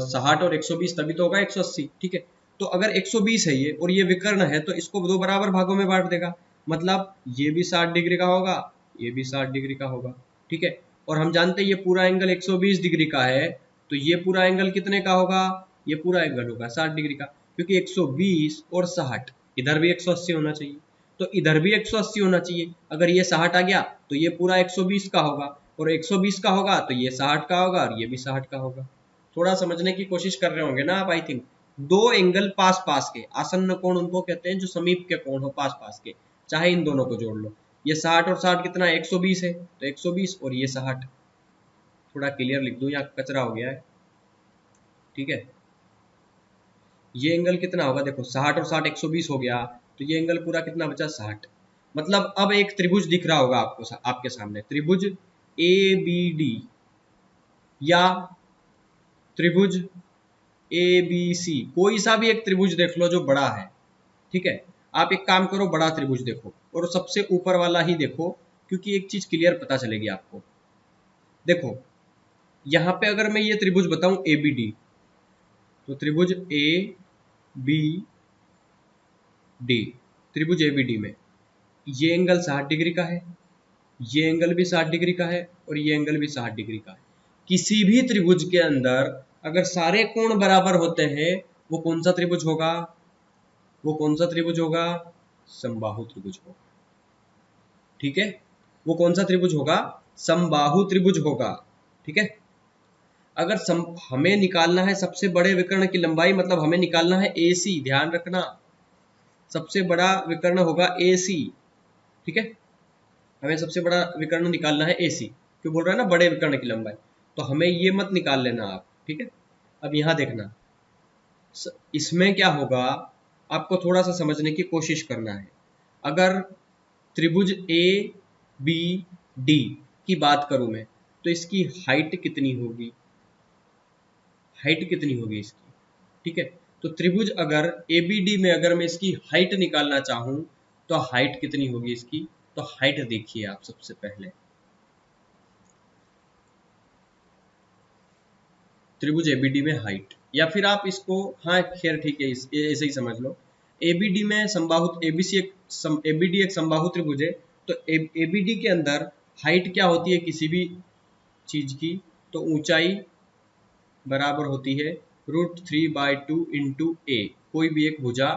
60 और 120 तभी तो होगा 180, ठीक है। तो अगर 120 है ये और ये विकर्ण है तो इसको दो बराबर भागों में बांट देगा, मतलब ये भी 60 डिग्री का होगा, ये भी 60 डिग्री का होगा, ठीक है। और हम जानते हैं ये पूरा एंगल 120 डिग्री का है, तो ये पूरा एंगल कितने का होगा? ये पूरा एंगल होगा 60 डिग्री का, क्योंकि 120 और 60, इधर भी 180 होना चाहिए, तो इधर भी 180 होना चाहिए। अगर ये 60 आ गया तो ये पूरा 120 का होगा, और 120 का होगा तो ये 60 का होगा, और ये भी 60 का होगा। थोड़ा समझने की कोशिश कर रहे होंगे ना आप, आई थिंक। दो एंगल पास पास के, आसन्न कोण उनको कहते हैं जो समीप के कोण हो, पास पास के, चाहे इन दोनों को जोड़ लो। ये 60 और 60 कितना है? 120 है, तो 120 और ये 60, थोड़ा क्लियर लिख दूं, यहाँ कचरा हो गया है, ठीक है। ये एंगल कितना होगा? देखो 60 और 60 120 हो गया, तो ये एंगल पूरा कितना बचा? 60। मतलब अब एक त्रिभुज दिख रहा होगा आपको, आपके सामने त्रिभुज ए बी डी, या त्रिभुज ए बी सी, कोई सा भी एक त्रिभुज देख लो जो बड़ा है, ठीक है। आप एक काम करो, बड़ा त्रिभुज देखो और सबसे ऊपर वाला ही देखो, क्योंकि एक चीज क्लियर पता चलेगी आपको। देखो यहां पे अगर मैं ये त्रिभुज बताऊं ए बी डी, तो त्रिभुज ए बी डी, त्रिभुज ए बी डी में ये एंगल 60 डिग्री का है, ये एंगल भी 60 डिग्री का है, और ये एंगल भी 60 डिग्री का है। किसी भी त्रिभुज के अंदर अगर सारे कोण बराबर होते हैं, वो कौन सा त्रिभुज होगा? वो कौन सा त्रिभुज होगा? समबाहु त्रिभुज होगा, ठीक है। वो कौन सा त्रिभुज होगा? समबाहु त्रिभुज होगा, ठीक है। अगर हमें निकालना है सबसे बड़े विकर्ण की लंबाई, मतलब हमें निकालना है AC, ध्यान रखना, सबसे बड़ा विकर्ण होगा AC, ठीक है। हमें सबसे बड़ा विकर्ण निकालना है AC, क्यों बोल रहा है ना बड़े विकर्ण की लंबाई, तो हमें ये मत निकाल लेना आप, ठीक है। अब यहां देखना, इसमें क्या होगा, आपको थोड़ा सा समझने की कोशिश करना है। अगर त्रिभुज ए बी डी की बात करूं मैं, तो इसकी हाइट कितनी होगी? हाइट कितनी होगी इसकी, ठीक है। तो त्रिभुज अगर ए बी डी में अगर मैं इसकी हाइट निकालना चाहूं, तो हाइट कितनी होगी इसकी? तो हाइट देखिए आप सबसे पहले, त्रिभुज एबीडी में हाइट, या फिर आप इसको, हाँ खैर ठीक है, ऐसे ही समझ लो। एबीडी में समबाहु, एबीडी एक समबाहु त्रिभुज है, तो एबीडी के अंदर हाइट क्या होती है किसी भी चीज की? तो ऊंचाई बराबर होती है √3/2 इंटू ए, कोई भी एक भुजा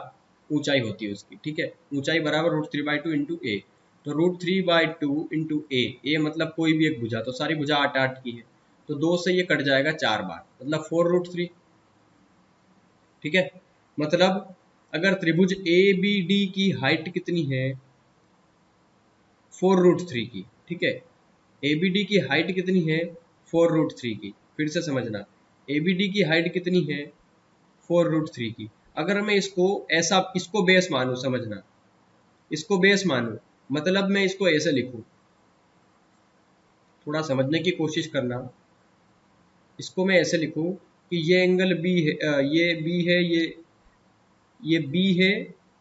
ऊंचाई होती है उसकी, ठीक है। ऊंचाई बराबर √3/2 इंटू ए, तो √3/2 इंटू ए मतलब कोई भी एक भुजा, तो सारी भुजा 8 की है, तो 2 से ये कट जाएगा 4 बार, मतलब 4√3, ठीक है। मतलब अगर त्रिभुज ए बी डी की हाइट कितनी है? 4√3 की, ठीक है। ABD की हाइट कितनी है 4√3 की। फिर से समझना, ABD की हाइट कितनी है 4√3 की। अगर मैं इसको ऐसा, इसको बेस मानूं, समझना, इसको बेस मानूं, मतलब मैं इसको ऐसे लिखूं, थोड़ा समझने की कोशिश करना। इसको मैं ऐसे लिखूं कि ये एंगल B है, ये B है, ये B है,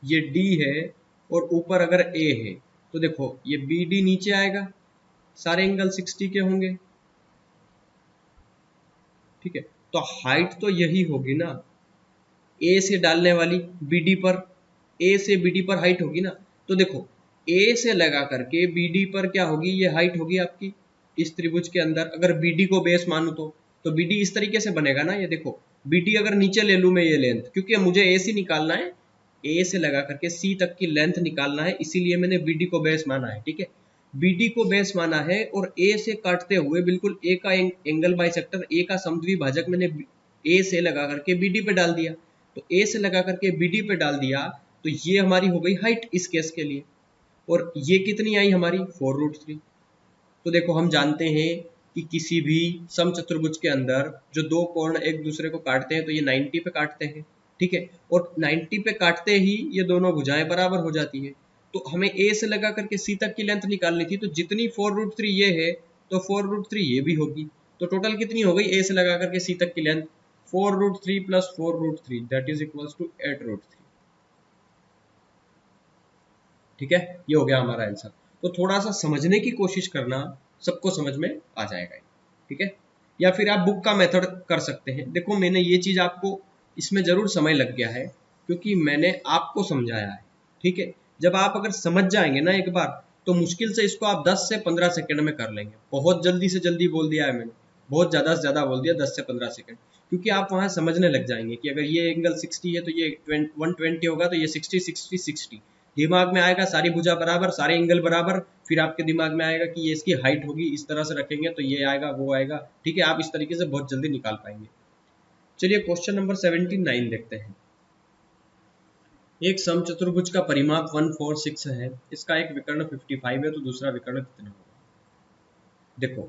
ये D है, और ऊपर अगर A है, तो देखो ये BD नीचे आएगा, सारे एंगल 60 के होंगे, ठीक है। तो हाइट तो यही होगी ना, A से डालने वाली BD पर, A से BD पर हाइट होगी ना। तो देखो A से लगा करके BD पर क्या होगी, ये हाइट होगी आपकी इस त्रिभुज के अंदर। अगर BD को बेस मानूं तो BD इस तरीके से बनेगा ना, ये देखो BD अगर नीचे ले लूं मैं ये लेंथ, क्योंकि मुझे AC निकालना है, A से लगा करके C तक की लेंथ निकालना है, इसीलिए मैंने BD को बेस माना है, ठीक है। BD को बेस माना है और A से काटते हुए बिल्कुल A का एंगल बाइसेक्टर, A का समद्विभाजक मैंने A से लगा करके BD पे डाल दिया। तो A से लगा करके BD पे डाल दिया, तो ये हमारी हो गई हाइट इस केस के लिए। और ये कितनी आई हमारी 4√3। तो देखो हम जानते हैं कि किसी भी समचतुर्भुज के अंदर जो दो कोण एक दूसरे को काटते हैं तो ये 90 पे काटते हैं, ठीक है। और 90 पे काटते ही ये दोनों भुजाएं बराबर हो जाती है। तो हमें A से लगा करके C तक की लेंथ निकालनी थी, तो जितनी 4√3 ये है तो 4√3 ये भी होगी। तो टोटल कितनी हो गई A से लगा करके C तक की length, 4√3 plus 4√3 that is equals to 8√3, ठीक है। ये हो गया हमारा आंसर। तो थोड़ा सा समझने की कोशिश करना, सबको समझ में आ जाएगा, ठीक है। या फिर आप बुक का मेथड कर सकते हैं। देखो मैंने ये चीज आपको, इसमें जरूर समय लग गया है क्योंकि मैंने आपको समझाया है, ठीक है। जब आप अगर समझ जाएंगे ना एक बार, तो मुश्किल से इसको आप 10 से 15 सेकंड में कर लेंगे। बहुत जल्दी से जल्दी बोल दिया है मैंने, बहुत ज्यादा से ज्यादा बोल दिया, 10 से 15 सेकंड, क्योंकि आप वहां समझने लग जाएंगे कि अगर ये एंगल 60 है तो ये 120 होगा, तो ये 60 60 60 दिमाग में आएगा, सारी भुजा बराबर, सारे एंगल बराबर। फिर आपके दिमाग में आएगा कि ये इसकी हाइट होगी, इस तरह से रखेंगे तो ये आएगा, वो आएगा, ठीक है। आप इस तरीके से बहुत जल्दी निकाल पाएंगे। चलिए क्वेश्चन नंबर 79 देखते हैं। एक समचतुर्भुज का परिमाप 146 है, इसका एक विकर्ण 55 है, तो दूसरा विकर्ण कितना होगा। देखो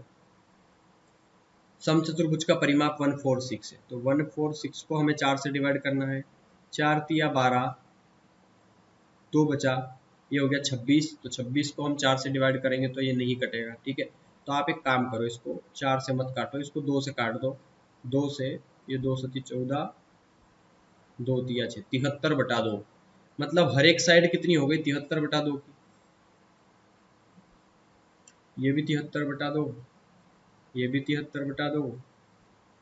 समचतुर्भुज का परिमाप 146 है, तो 146 को हमें 4 से डिवाइड करना है। 4 तिया 12, 2 बचा, ये हो गया 26। तो 26 को हम 4 से डिवाइड करेंगे तो ये नहीं कटेगा, ठीक है। तो आप एक काम करो, इसको 4 से मत काटो, इसको 2 से काट दो। 2 से, ये 2 सती 14, 2 तिया 6, 73/2। मतलब हर एक साइड कितनी हो गई 73/2 की। ये भी 73/2, ये भी 73/2,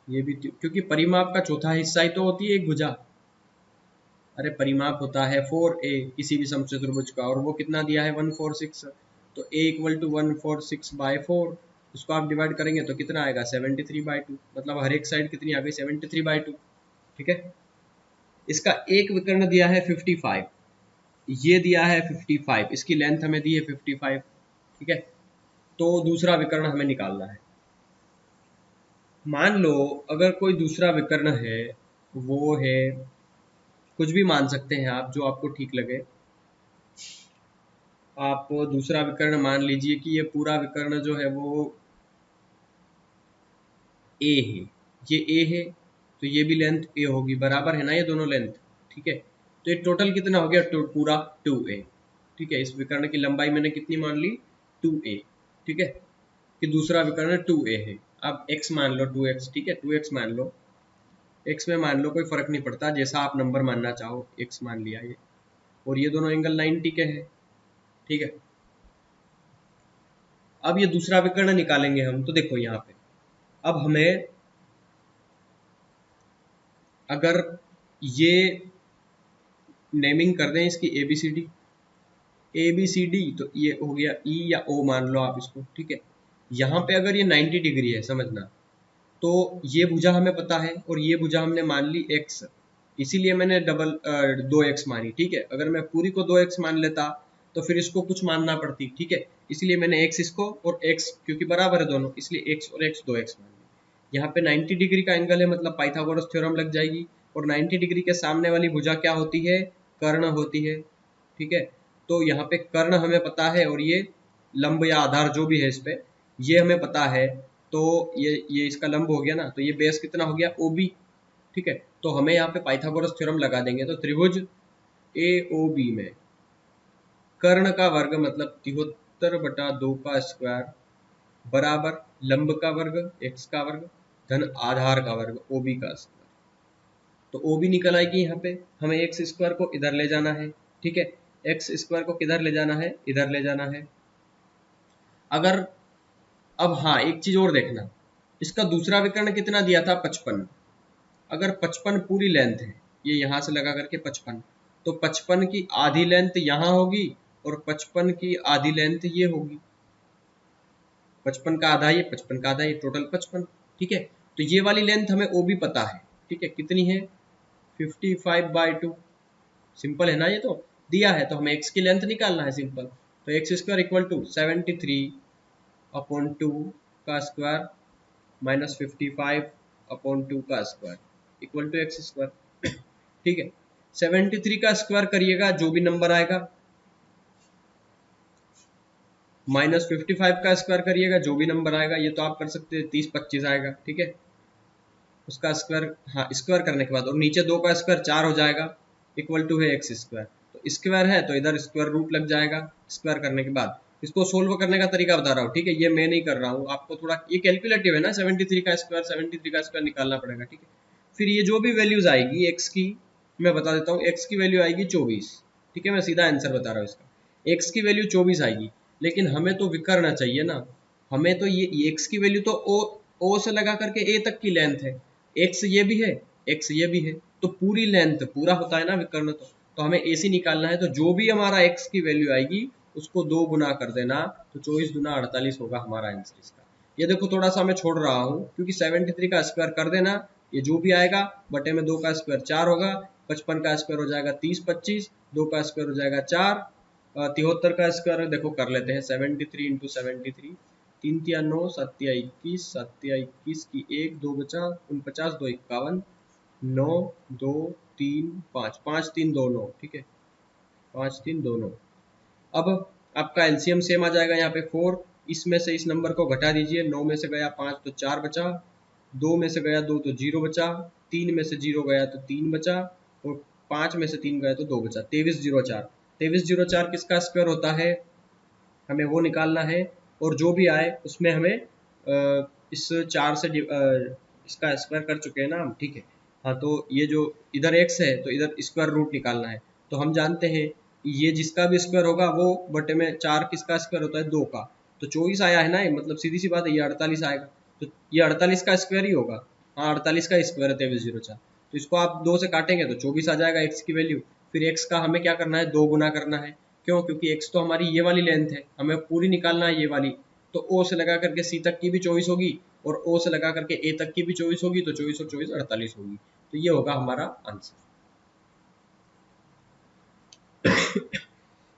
ये भी क्योंकि परिमाप का चौथा हिस्सा ही तो होती है एक भुजा। अरे परिमाप होता है 4a किसी भी समचतुर्भुज का, और वो कितना दिया है 146। तो a इक्वल टू 146/4, उसको आप डिवाइड करेंगे तो कितना आएगा 73/2। मतलब हर एक साइड कितनी आ गई 73/2, ठीक है। इसका एक विकर्ण दिया है 55, ये दिया है 55, इसकी लेंथ हमें दी है 55, ठीक है। तो दूसरा विकर्ण हमें निकालना है। मान लो अगर कोई दूसरा विकर्ण है, वो है, कुछ भी मान सकते हैं आप, जो आपको ठीक लगे। आप दूसरा विकर्ण मान लीजिए कि ये पूरा विकर्ण जो है वो ए है, ये ए है, तो ये भी लेंथ ए होगी, बराबर है ना ये दोनों लेंथ, ठीक है। तो ये टोटल कितना हो गया, पूरा 2a, ठीक है। इस विकर्ण की लंबाई मैंने कितनी मान ली 2a, ठीक है। कि दूसरा विकर्ण 2a है। अब x मान लो 2x, ठीक है, 2x मान लो, x में मान लो, कोई फर्क नहीं पड़ता, जैसा आप नंबर मानना चाहो, x मान लिया ये। और ये दोनों एंगल 90 के हैं, ठीक है। अब ये दूसरा विकर्ण निकालेंगे हम, तो देखो यहाँ पे अब हमें अगर ये नेमिंग कर दें इसकी ABCD, तो ये हो गया E या O मान लो आप इसको, ठीक है। यहाँ पे अगर ये 90 डिग्री है, समझना, तो ये भुजा हमें पता है और ये भुजा हमने मान ली x, इसीलिए मैंने डबल 2x मानी, ठीक है। अगर मैं पूरी को 2x मान लेता तो फिर इसको कुछ मानना पड़ती, ठीक है। इसलिए मैंने x इसको और x, क्योंकि बराबर है दोनों, इसलिए x और x 2x मान लिया। यहाँ पे 90 डिग्री का एंगल है, मतलब पाइथागोरस थ्योरम लग जाएगी। और 90 डिग्री के सामने वाली भुजा क्या होती है, कर्ण होती है, ठीक है। तो यहाँ पे कर्ण हमें पता है, और ये लंब या आधार जो भी है इस पे, ये हमें पता है, तो ये इसका लंब हो गया ना, तो ये बेस कितना हो गया OB, ठीक है। तो हमें यहाँ पे पाइथागोरस थ्योरम लगा देंगे, तो त्रिभुज AOB में कर्ण का वर्ग मतलब 73/2 का स्क्वायर बराबर लंब का वर्ग x का वर्ग धन आधार का वर्ग OB का स्क्वायर। तो OB निकल आएगी यहाँ पे, हमें एक्स स्क्वायर को इधर ले जाना है, ठीक है। एक्स स्क्वायर को किधर ले जाना है, इधर ले जाना है। अगर अब हाँ एक चीज और देखना, इसका दूसरा विकर्ण कितना दिया था 55। अगर 55 पूरी लेंथ है, ये यहां से लगा करके 55, तो 55 की आधी लेंथ यहां होगी और 55 की आधी लेंथ ये होगी। 55 का आधा ये, 55 का आधा ये, टोटल 55, ठीक है। तो ये वाली लेंथ हमें OB पता है, ठीक है, कितनी है 55/2। सिंपल है ना, ये तो दिया है, तो हमें x की लेंथ निकालना है सिंपल। तो एक्स स्क्वायर इक्वल टू 73/2 का स्क्वायर माइनस 55/2 का square equal to x square, ठीक है। 73 का स्क्वायर करिएगा जो भी नंबर आएगा, माइनस 55 का स्क्वायर करिएगा जो भी नंबर आएगा, ये तो आप कर सकते हैं 30-25 आएगा, ठीक है। उसका स्क्वायर, हाँ स्क्वायर करने के बाद, और नीचे 2 का स्क्वायर 4 हो जाएगा, इक्वल टू है एक्स स्क्वायर। तो स्क्वायर है तो इधर स्क्वायर रूट लग जाएगा स्क्वायर करने के बाद। इसको सोल्व करने का तरीका बता रहा हूँ, ठीक है, ये मैं नहीं कर रहा हूँ, आपको थोड़ा ये कैलकुलेटिव है ना, 73 का स्क्वायर 73 का स्क्वायर निकालना पड़ेगा, ठीक है। फिर ये जो भी वैल्यूज आएगी एक्स की, मैं बता देता हूँ, एक्स की वैल्यू आएगी 24, ठीक है, मैं सीधा आंसर बता रहा हूँ इसका। एक्स की वैल्यू 24 आएगी, लेकिन हमें तो विकर्ण चाहिए ना, हमें तो ये एक्स की वैल्यू तो ओ से लगा करके ए तक की लेंथ है, एक्स ये भी है, एक्स ये भी है, तो पूरी लेंथ पूरा होता है ना विकर्ण। तो हमें AC निकालना है, तो जो भी हमारा x की वैल्यू आएगी उसको 2 गुना कर देना, तो 24 दूना 48 होगा हमारा आंसर इसका। ये देखो थोड़ा सा मैं छोड़ रहा हूँ क्योंकि 73 का स्क्वायर कर देना, ये जो भी आएगा बटे में 2 का स्क्वायर 4 होगा, 55 का स्क्वायर हो जाएगा 30-25, 2 का स्क्वायर हो जाएगा 4, 73 का स्क्वायर देखो कर लेते हैं 73 इंटू 73, 3 तिया 9, 7 तिया 21, 7 तिया 21 की 1 2 बचा 49, 2 51, 9 2 3 5, 5 3 2 9, ठीक है, 5 3 2 9। अब आपका एलसीएम सेम आ जाएगा यहाँ पे 4, इसमें से इस नंबर को घटा दीजिए, 9 में से गया 5 तो 4 बचा, 2 में से गया 2 तो 0 बचा, 3 में से 0 गया तो 3 बचा, और 5 में से 3 गया तो 2 बचा, 2304। 2304 किसका स्क्वायर होता है, हमें वो निकालना है, और जो भी आए उसमें हमें इस 4 से इसका स्क्वायर कर चुके हैं ना हम, ठीक है। हाँ तो ये जो इधर x है तो इधर स्क्वायर रूट निकालना है, तो हम जानते हैं ये जिसका भी स्क्वायर होगा वो बटे में 4 किसका स्क्वायर होता है 2 का, तो 24 आया है ना, मतलब सीधी सी बात है ये 48 आएगा, तो ये 48 का स्क्वायर ही होगा। हाँ 48 का स्क्वायर है 2304, तो इसको आप 2 से काटेंगे तो 24 आ जाएगा x की वैल्यू। फिर x का हमें क्या करना है, 2 गुना करना है, क्यों, क्योंकि x तो हमारी ये वाली लेंथ है, हमें पूरी निकालना है ये वाली, तो O से लगा करके C तक की भी 24 होगी और O से लगा करके A तक की भी 24 होगी, तो 24 और 24 48 होगी, तो ये होगा हमारा आंसर।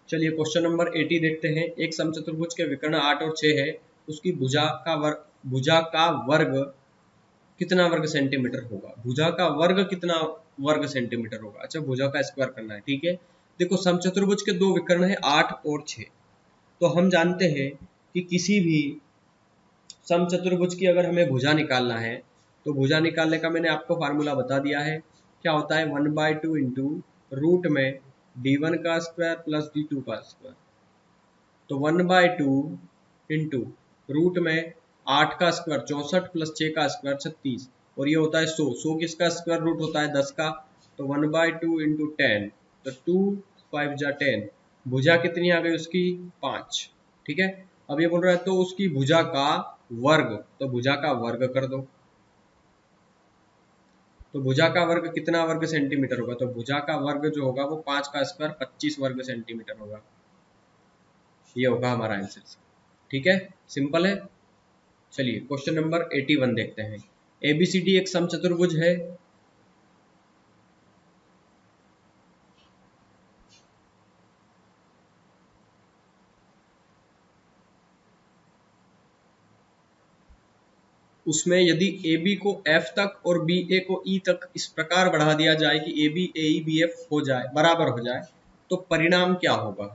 चलिए क्वेश्चन नंबर 80 देखते हैं। एक समचतुर्भुज के विकर्ण 8 और 6 है, उसकी भुजा का वर्ग कितना वर्ग सेंटीमीटर होगा, भुजा का वर्ग कितना वर्ग सेंटीमीटर होगा। अच्छा भुजा का स्क्वायर करना है, ठीक है। देखो समचतुर्भुज के दो विकर्ण है 8 और 6, तो हम जानते हैं कि किसी भी समचतुर्भुज की अगर हमें भुजा निकालना है, तो भुजा निकालने का मैंने आपको फार्मूला बता दिया है, क्या होता है 1/2 इंटू रूट में d1 का स्क्वायर प्लस d2 का स्क्वायर। तो 1/2 इंटू रूट में 8 का स्क्वायर 64 प्लस 6 का स्क्वायर 36, और ये होता है 100 किसका स्क्वायर रूट होता है 10 का, तो 1/2 इंटू 10, तो 2 5 जा 10, भुजा कितनी आ गई उसकी 5, ठीक है। अब ये बोल रहा है तो उसकी भुजा का वर्ग, तो भुजा का वर्ग कर दो, तो भुजा का वर्ग कितना वर्ग सेंटीमीटर होगा, तो भुजा का वर्ग जो होगा वो 5 का स्क्वायर 25 वर्ग सेंटीमीटर होगा, ये होगा हमारा आंसर, ठीक है, सिंपल है। चलिए क्वेश्चन नंबर 81 देखते हैं। ABCD एक समचतुर्भुज है, उसमें यदि AB को F तक और BA को E तक इस प्रकार बढ़ा दिया जाए कि AB AE BF हो जाए, बराबर हो जाए, तो परिणाम क्या होगा,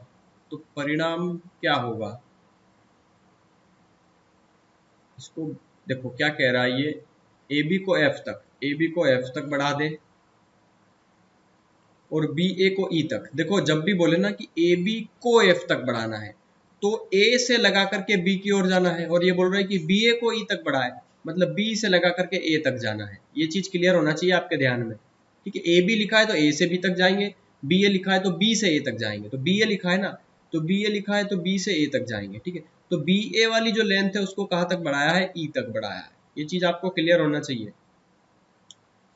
तो परिणाम क्या होगा, इसको देखो क्या कह रहा है ये, AB को F तक, AB को F तक बढ़ा दे और BA को E तक। देखो जब भी बोले ना कि AB को F तक बढ़ाना है तो A से लगा करके B की ओर जाना है, और ये बोल रहा है कि BA को E तक बढ़ाए मतलब B से लगा करके A तक जाना है। ये चीज क्लियर होना चाहिए आपके ध्यान में, ठीक है। AB लिखा है तो A से B तक जाएंगे, BA लिखा है तो B से A तक जाएंगे, तो BA लिखा है ना तो BA लिखा है तो B से A तक जाएंगे, ठीक है। तो BA वाली जो लेंथ है उसको कहाँ तक बढ़ाया है, E तक बढ़ाया है। ये चीज आपको क्लियर होना चाहिए,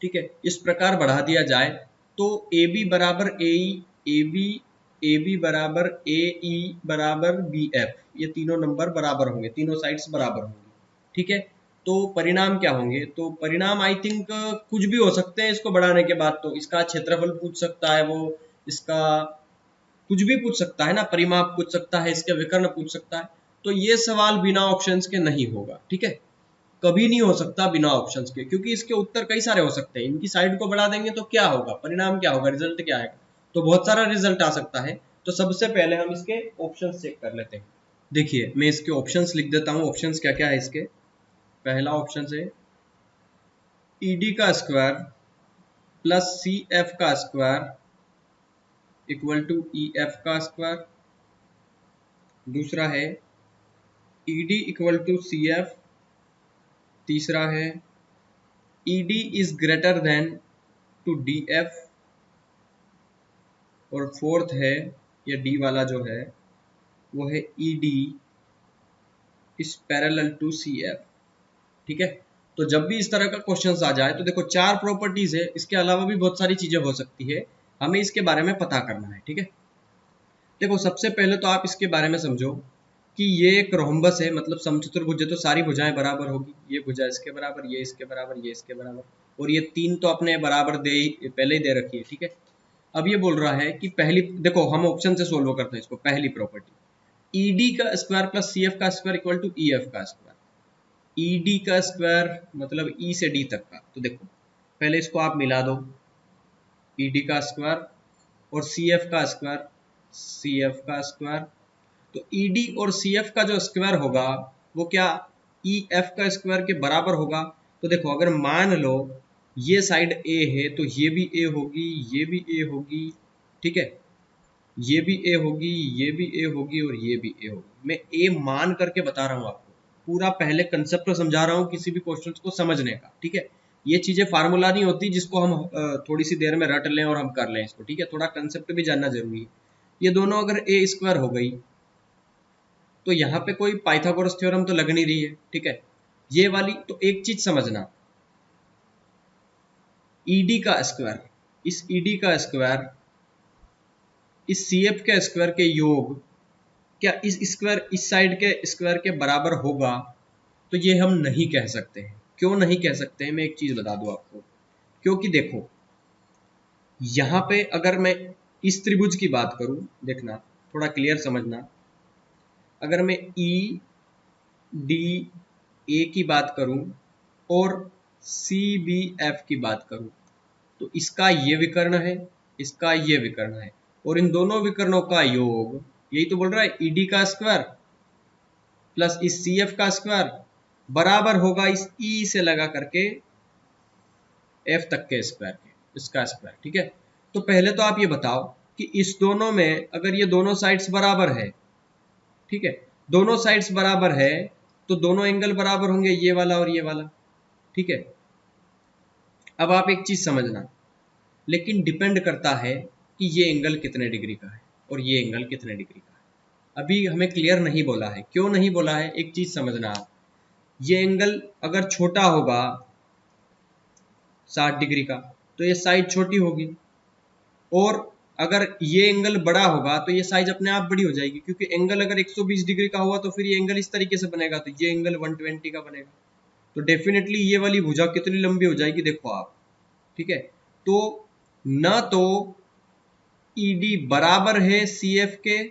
ठीक है। इस प्रकार बढ़ा दिया जाए तो AB बराबर AB बराबर AE बराबर BF, ये तीनों नंबर बराबर होंगे, तीनों साइड्स बराबर होंगी, ठीक है। तो परिणाम क्या होंगे, तो परिणाम आई थिंक कुछ भी हो सकते हैं इसको बढ़ाने के बाद। तो इसका क्षेत्रफल पूछ सकता है वो, इसका कुछ भी पूछ सकता है ना, परिमाप पूछ सकता है, इसके विकर्ण पूछ सकता है। तो ये सवाल बिना ऑप्शंस के नहीं होगा, ठीक है। कभी नहीं हो सकता बिना ऑप्शंस के, क्योंकि इसके उत्तर कई सारे हो सकते हैं। इनकी साइड को बढ़ा देंगे तो क्या होगा, परिणाम क्या होगा, रिजल्ट क्या आएगा, तो बहुत सारा रिजल्ट आ सकता है। तो सबसे पहले हम इसके ऑप्शंस चेक कर लेते हैं। देखिए मैं इसके ऑप्शंस लिख देता हूँ, ऑप्शंस क्या क्या है इसके। पहला ऑप्शन है ED का स्क्वायर प्लस CF का स्क्वायर इक्वल टू EF का स्क्वायर। दूसरा है ED इक्वल टू CF। तीसरा है ED is greater than to DF। और फोर्थ है, या डी वाला जो है वो है ED is parallel to CF, ठीक है। तो जब भी इस तरह का क्वेश्चन आ जाए तो देखो चार प्रॉपर्टीज है, इसके अलावा भी बहुत सारी चीजें हो सकती है, हमें इसके बारे में पता करना है, ठीक है। देखो सबसे पहले तो आप इसके बारे में समझो कि ये एक रोम्बस है, मतलब समचतुर्भुज है, तो सारी भुजाएं बराबर होगी। ये भुजा इसके बराबर, ये इसके बराबर, ये इसके बराबर, और ये तीन तो अपने बराबर पहले ही दे रखी है, ठीक है। अब ये बोल रहा है कि पहली, देखो हम ऑप्शन से सोल्व करते हैं इसको। पहली प्रॉपर्टी ED का स्क्वायर प्लस CF का स्क्वायर इक्वल टू EF का स्क्वायर। ED का स्क्वायर मतलब E से D तक का, तो देखो पहले इसको आप मिला दो, ED का स्क्वायर और CF का स्क्वायर, CF का स्क्वायर। तो ED और CF का जो स्क्वायर होगा वो क्या EF का स्क्वायर के बराबर होगा। तो देखो अगर मान लो ये साइड A है तो ये भी A होगी, ये भी A होगी, ठीक है। ये भी A होगी, ये भी A होगी और ये भी A होगी। मैं A मान करके बता रहा हूँ आपको, पूरा पहले कंसेप्ट समझा रहा हूँ किसी भी क्वेश्चन को समझने का, ठीक है। ये चीजें फार्मूला नहीं होती जिसको हम थोड़ी सी देर में रट लें और हम कर लें इसको, ठीक है। थोड़ा कंसेप्ट भी जानना जरूरी है। ये दोनों अगर A स्क्वायर हो गई तो यहाँ पे कोई पाइथागोरस थ्योरम तो लग नहीं रही है, ठीक है। ये वाली तो एक चीज समझना, ED का स्क्वायर, इस ED का स्क्वायर इस CF के स्क्वायर के योग क्या इस स्क्वायर इस साइड के स्क्वायर के बराबर होगा, तो ये हम नहीं कह सकते हैं। क्यों नहीं कह सकते हैं, मैं एक चीज बता दूं आपको। क्योंकि देखो यहां पे अगर मैं इस त्रिभुज की बात करूं, देखना थोड़ा क्लियर समझना, अगर मैं EDA की बात करूं और CBF की बात करूं, तो इसका ये विकर्ण है, इसका ये विकर्ण है, और इन दोनों विकर्णों का योग, यही तो बोल रहा है ED का स्क्वायर प्लस इस CF का स्क्वायर बराबर होगा इस E से लगा करके F तक के स्क्वायर के, इसका स्क्वायर, ठीक है। तो पहले तो आप ये बताओ कि इस दोनों में अगर ये दोनों साइड्स बराबर है, ठीक है, दोनों साइड्स बराबर है तो दोनों एंगल बराबर होंगे, ये वाला और ये वाला, ठीक है। अब आप एक चीज समझना, लेकिन डिपेंड करता है कि ये एंगल कितने डिग्री का है और ये एंगल कितने डिग्री का है। अभी हमें क्लियर नहीं बोला है, क्यों नहीं बोला है, एक चीज समझना आप, ये एंगल अगर छोटा होगा 60 डिग्री का तो ये साइड छोटी होगी, और अगर ये एंगल बड़ा होगा तो ये साइज अपने आप बड़ी हो जाएगी, क्योंकि एंगल अगर 120 डिग्री का हुआ तो फिर ये एंगल इस तरीके से बनेगा, तो ये एंगल 120 का बनेगा। तो डेफिनेटली ये वाली भुजा कितनी लंबी हो जाएगी, देखो आप, ठीक है। तो न तो ED बराबर है CF के,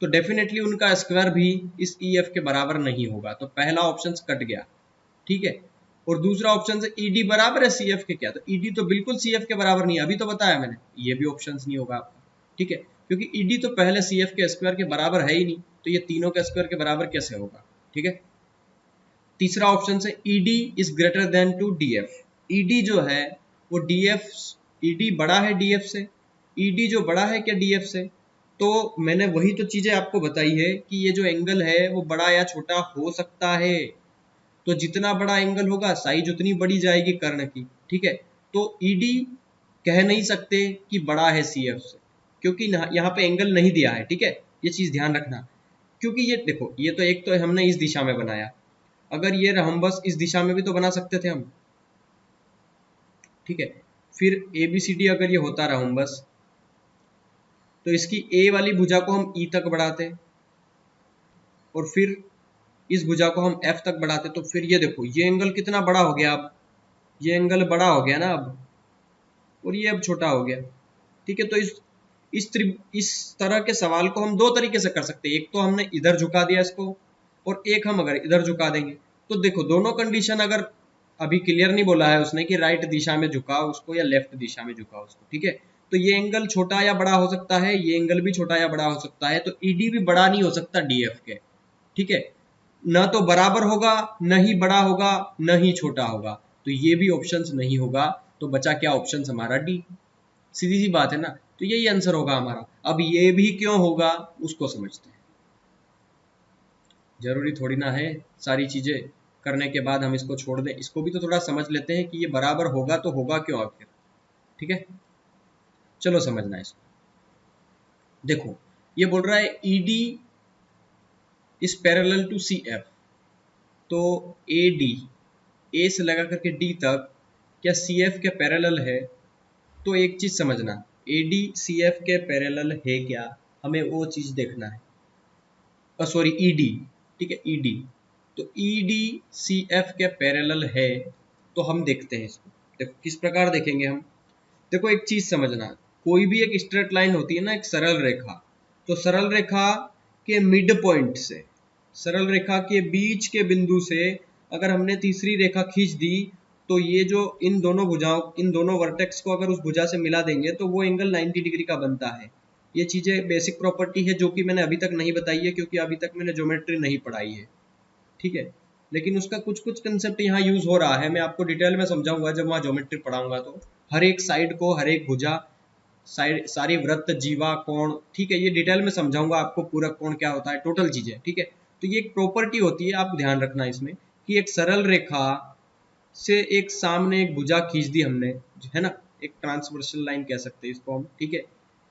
तो डेफिनेटली उनका स्क्वायर भी इस EF के बराबर नहीं होगा, तो पहला ऑप्शन कट गया, ठीक है। और दूसरा ऑप्शन से ED बराबर है CF के, क्या तो ED तो बिल्कुल CF के बराबर नहीं है, अभी तो बताया मैंने, ये भी ऑप्शन नहीं होगा आपका, ठीक है। क्योंकि ED तो पहले CF के स्क्वायर के बराबर है ही नहीं, तो ये तीनों के स्क्वायर के बराबर कैसे होगा, ठीक है। तीसरा ऑप्शन है ED is greater than to DF. ED जो है वो डीएफ, ईडी बड़ा है डीएफ से, ईडी जो बड़ा है क्या डीएफ से। तो मैंने वही तो चीजें आपको बताई है कि ये जो एंगल है वो बड़ा या छोटा हो सकता है। तो जितना बड़ा एंगल होगा साइज उतनी बड़ी जाएगी कर्ण की, ठीक है। तो ईडी कह नहीं सकते कि बड़ा है सीएफ से, क्योंकि यहाँ पे एंगल नहीं दिया है, ठीक है। ये चीज ध्यान रखना, क्योंकि ये देखो ये तो एक तो हमने इस दिशा में बनाया, अगर ये रहम्बस इस दिशा में भी तो बना सकते थे हम, ठीक है। फिर ABCD अगर ये होता रहम्बस तो इसकी ए वाली भुजा को हम ई तक बढ़ाते और फिर इस भुजा को हम एफ तक बढ़ाते, तो फिर ये देखो ये एंगल कितना बड़ा हो गया, अब ये एंगल बड़ा हो गया ना अब, और ये अब छोटा हो गया, ठीक है। तो इस तरह के सवाल को हम दो तरीके से कर सकते हैं, एक तो हमने इधर झुका दिया इसको और एक हम अगर इधर झुका देंगे। तो देखो दोनों कंडीशन अगर अभी क्लियर नहीं बोला है उसने कि राइट दिशा में झुकाओ उसको या लेफ्ट दिशा में झुकाओ उसको, ठीक है। तो ये एंगल छोटा या बड़ा हो सकता है, ये एंगल भी छोटा या बड़ा हो सकता है, तो ईडी भी बड़ा नहीं हो सकता डीएफ के, ठीक है। न तो बराबर होगा, न ही बड़ा होगा, न ही छोटा होगा, तो ये भी ऑप्शंस नहीं होगा। तो बचा क्या ऑप्शन हमारा डी, सीधी सी बात है ना। तो यही आंसर होगा हमारा। अब ये भी क्यों होगा उसको समझते हैं, जरूरी थोड़ी ना है सारी चीजें करने के बाद हम इसको छोड़ दें, इसको भी तो थोड़ा समझ लेते हैं कि ये बराबर होगा तो होगा क्यों आखिर, ठीक है। चलो समझना है इसको। देखो ये बोल रहा है ED is parallel to C F, तो ए डी, ए से लगा करके डी तक क्या सी एफ के पैरेलल है। तो एक चीज समझना, ए डी सी एफ के पैरेलल है क्या, हमें वो चीज देखना है। सॉरी ईडी, ठीक है ईडी, तो ईडी सी एफ के पैरेलल है, तो हम देखते हैं इसको। देखो किस प्रकार देखेंगे हम, देखो एक चीज समझना, कोई भी एक स्ट्रेट लाइन होती है ना, एक सरल रेखा, तो सरल रेखा के मिड पॉइंट से, सरल रेखा के बीच के बिंदु से अगर हमने तीसरी रेखा खींच दी, तो ये जो इन दोनों भुजाओं, इन दोनों वर्टेक्स को अगर उस भुजा से मिला देंगे तो वो एंगल 90 डिग्री का बनता है। ये चीजें बेसिक प्रॉपर्टी है जो कि मैंने अभी तक नहीं बताई है, क्योंकि अभी तक मैंने ज्योमेट्री नहीं पढ़ाई है, ठीक है। लेकिन उसका कुछ कुछ कंसेप्ट यहाँ यूज हो रहा है, मैं आपको डिटेल में समझाऊंगा जब वहाँ ज्योमेट्री पढ़ाऊंगा। तो हर एक साइड को, हर एक भुजा, साइड, सारी वृत्त, जीवा, कोण, ठीक है, ये डिटेल में समझाऊंगा आपको, पूरक कोण क्या होता है, टोटल चीजें, ठीक है। तो ये एक प्रॉपर्टी होती है, आप ध्यान रखना इसमें, कि एक सरल रेखा से एक सामने एक भुजा खींच दी हमने, है ना, एक ट्रांसवर्सल लाइन कह सकते हैं इसको हम, ठीक है।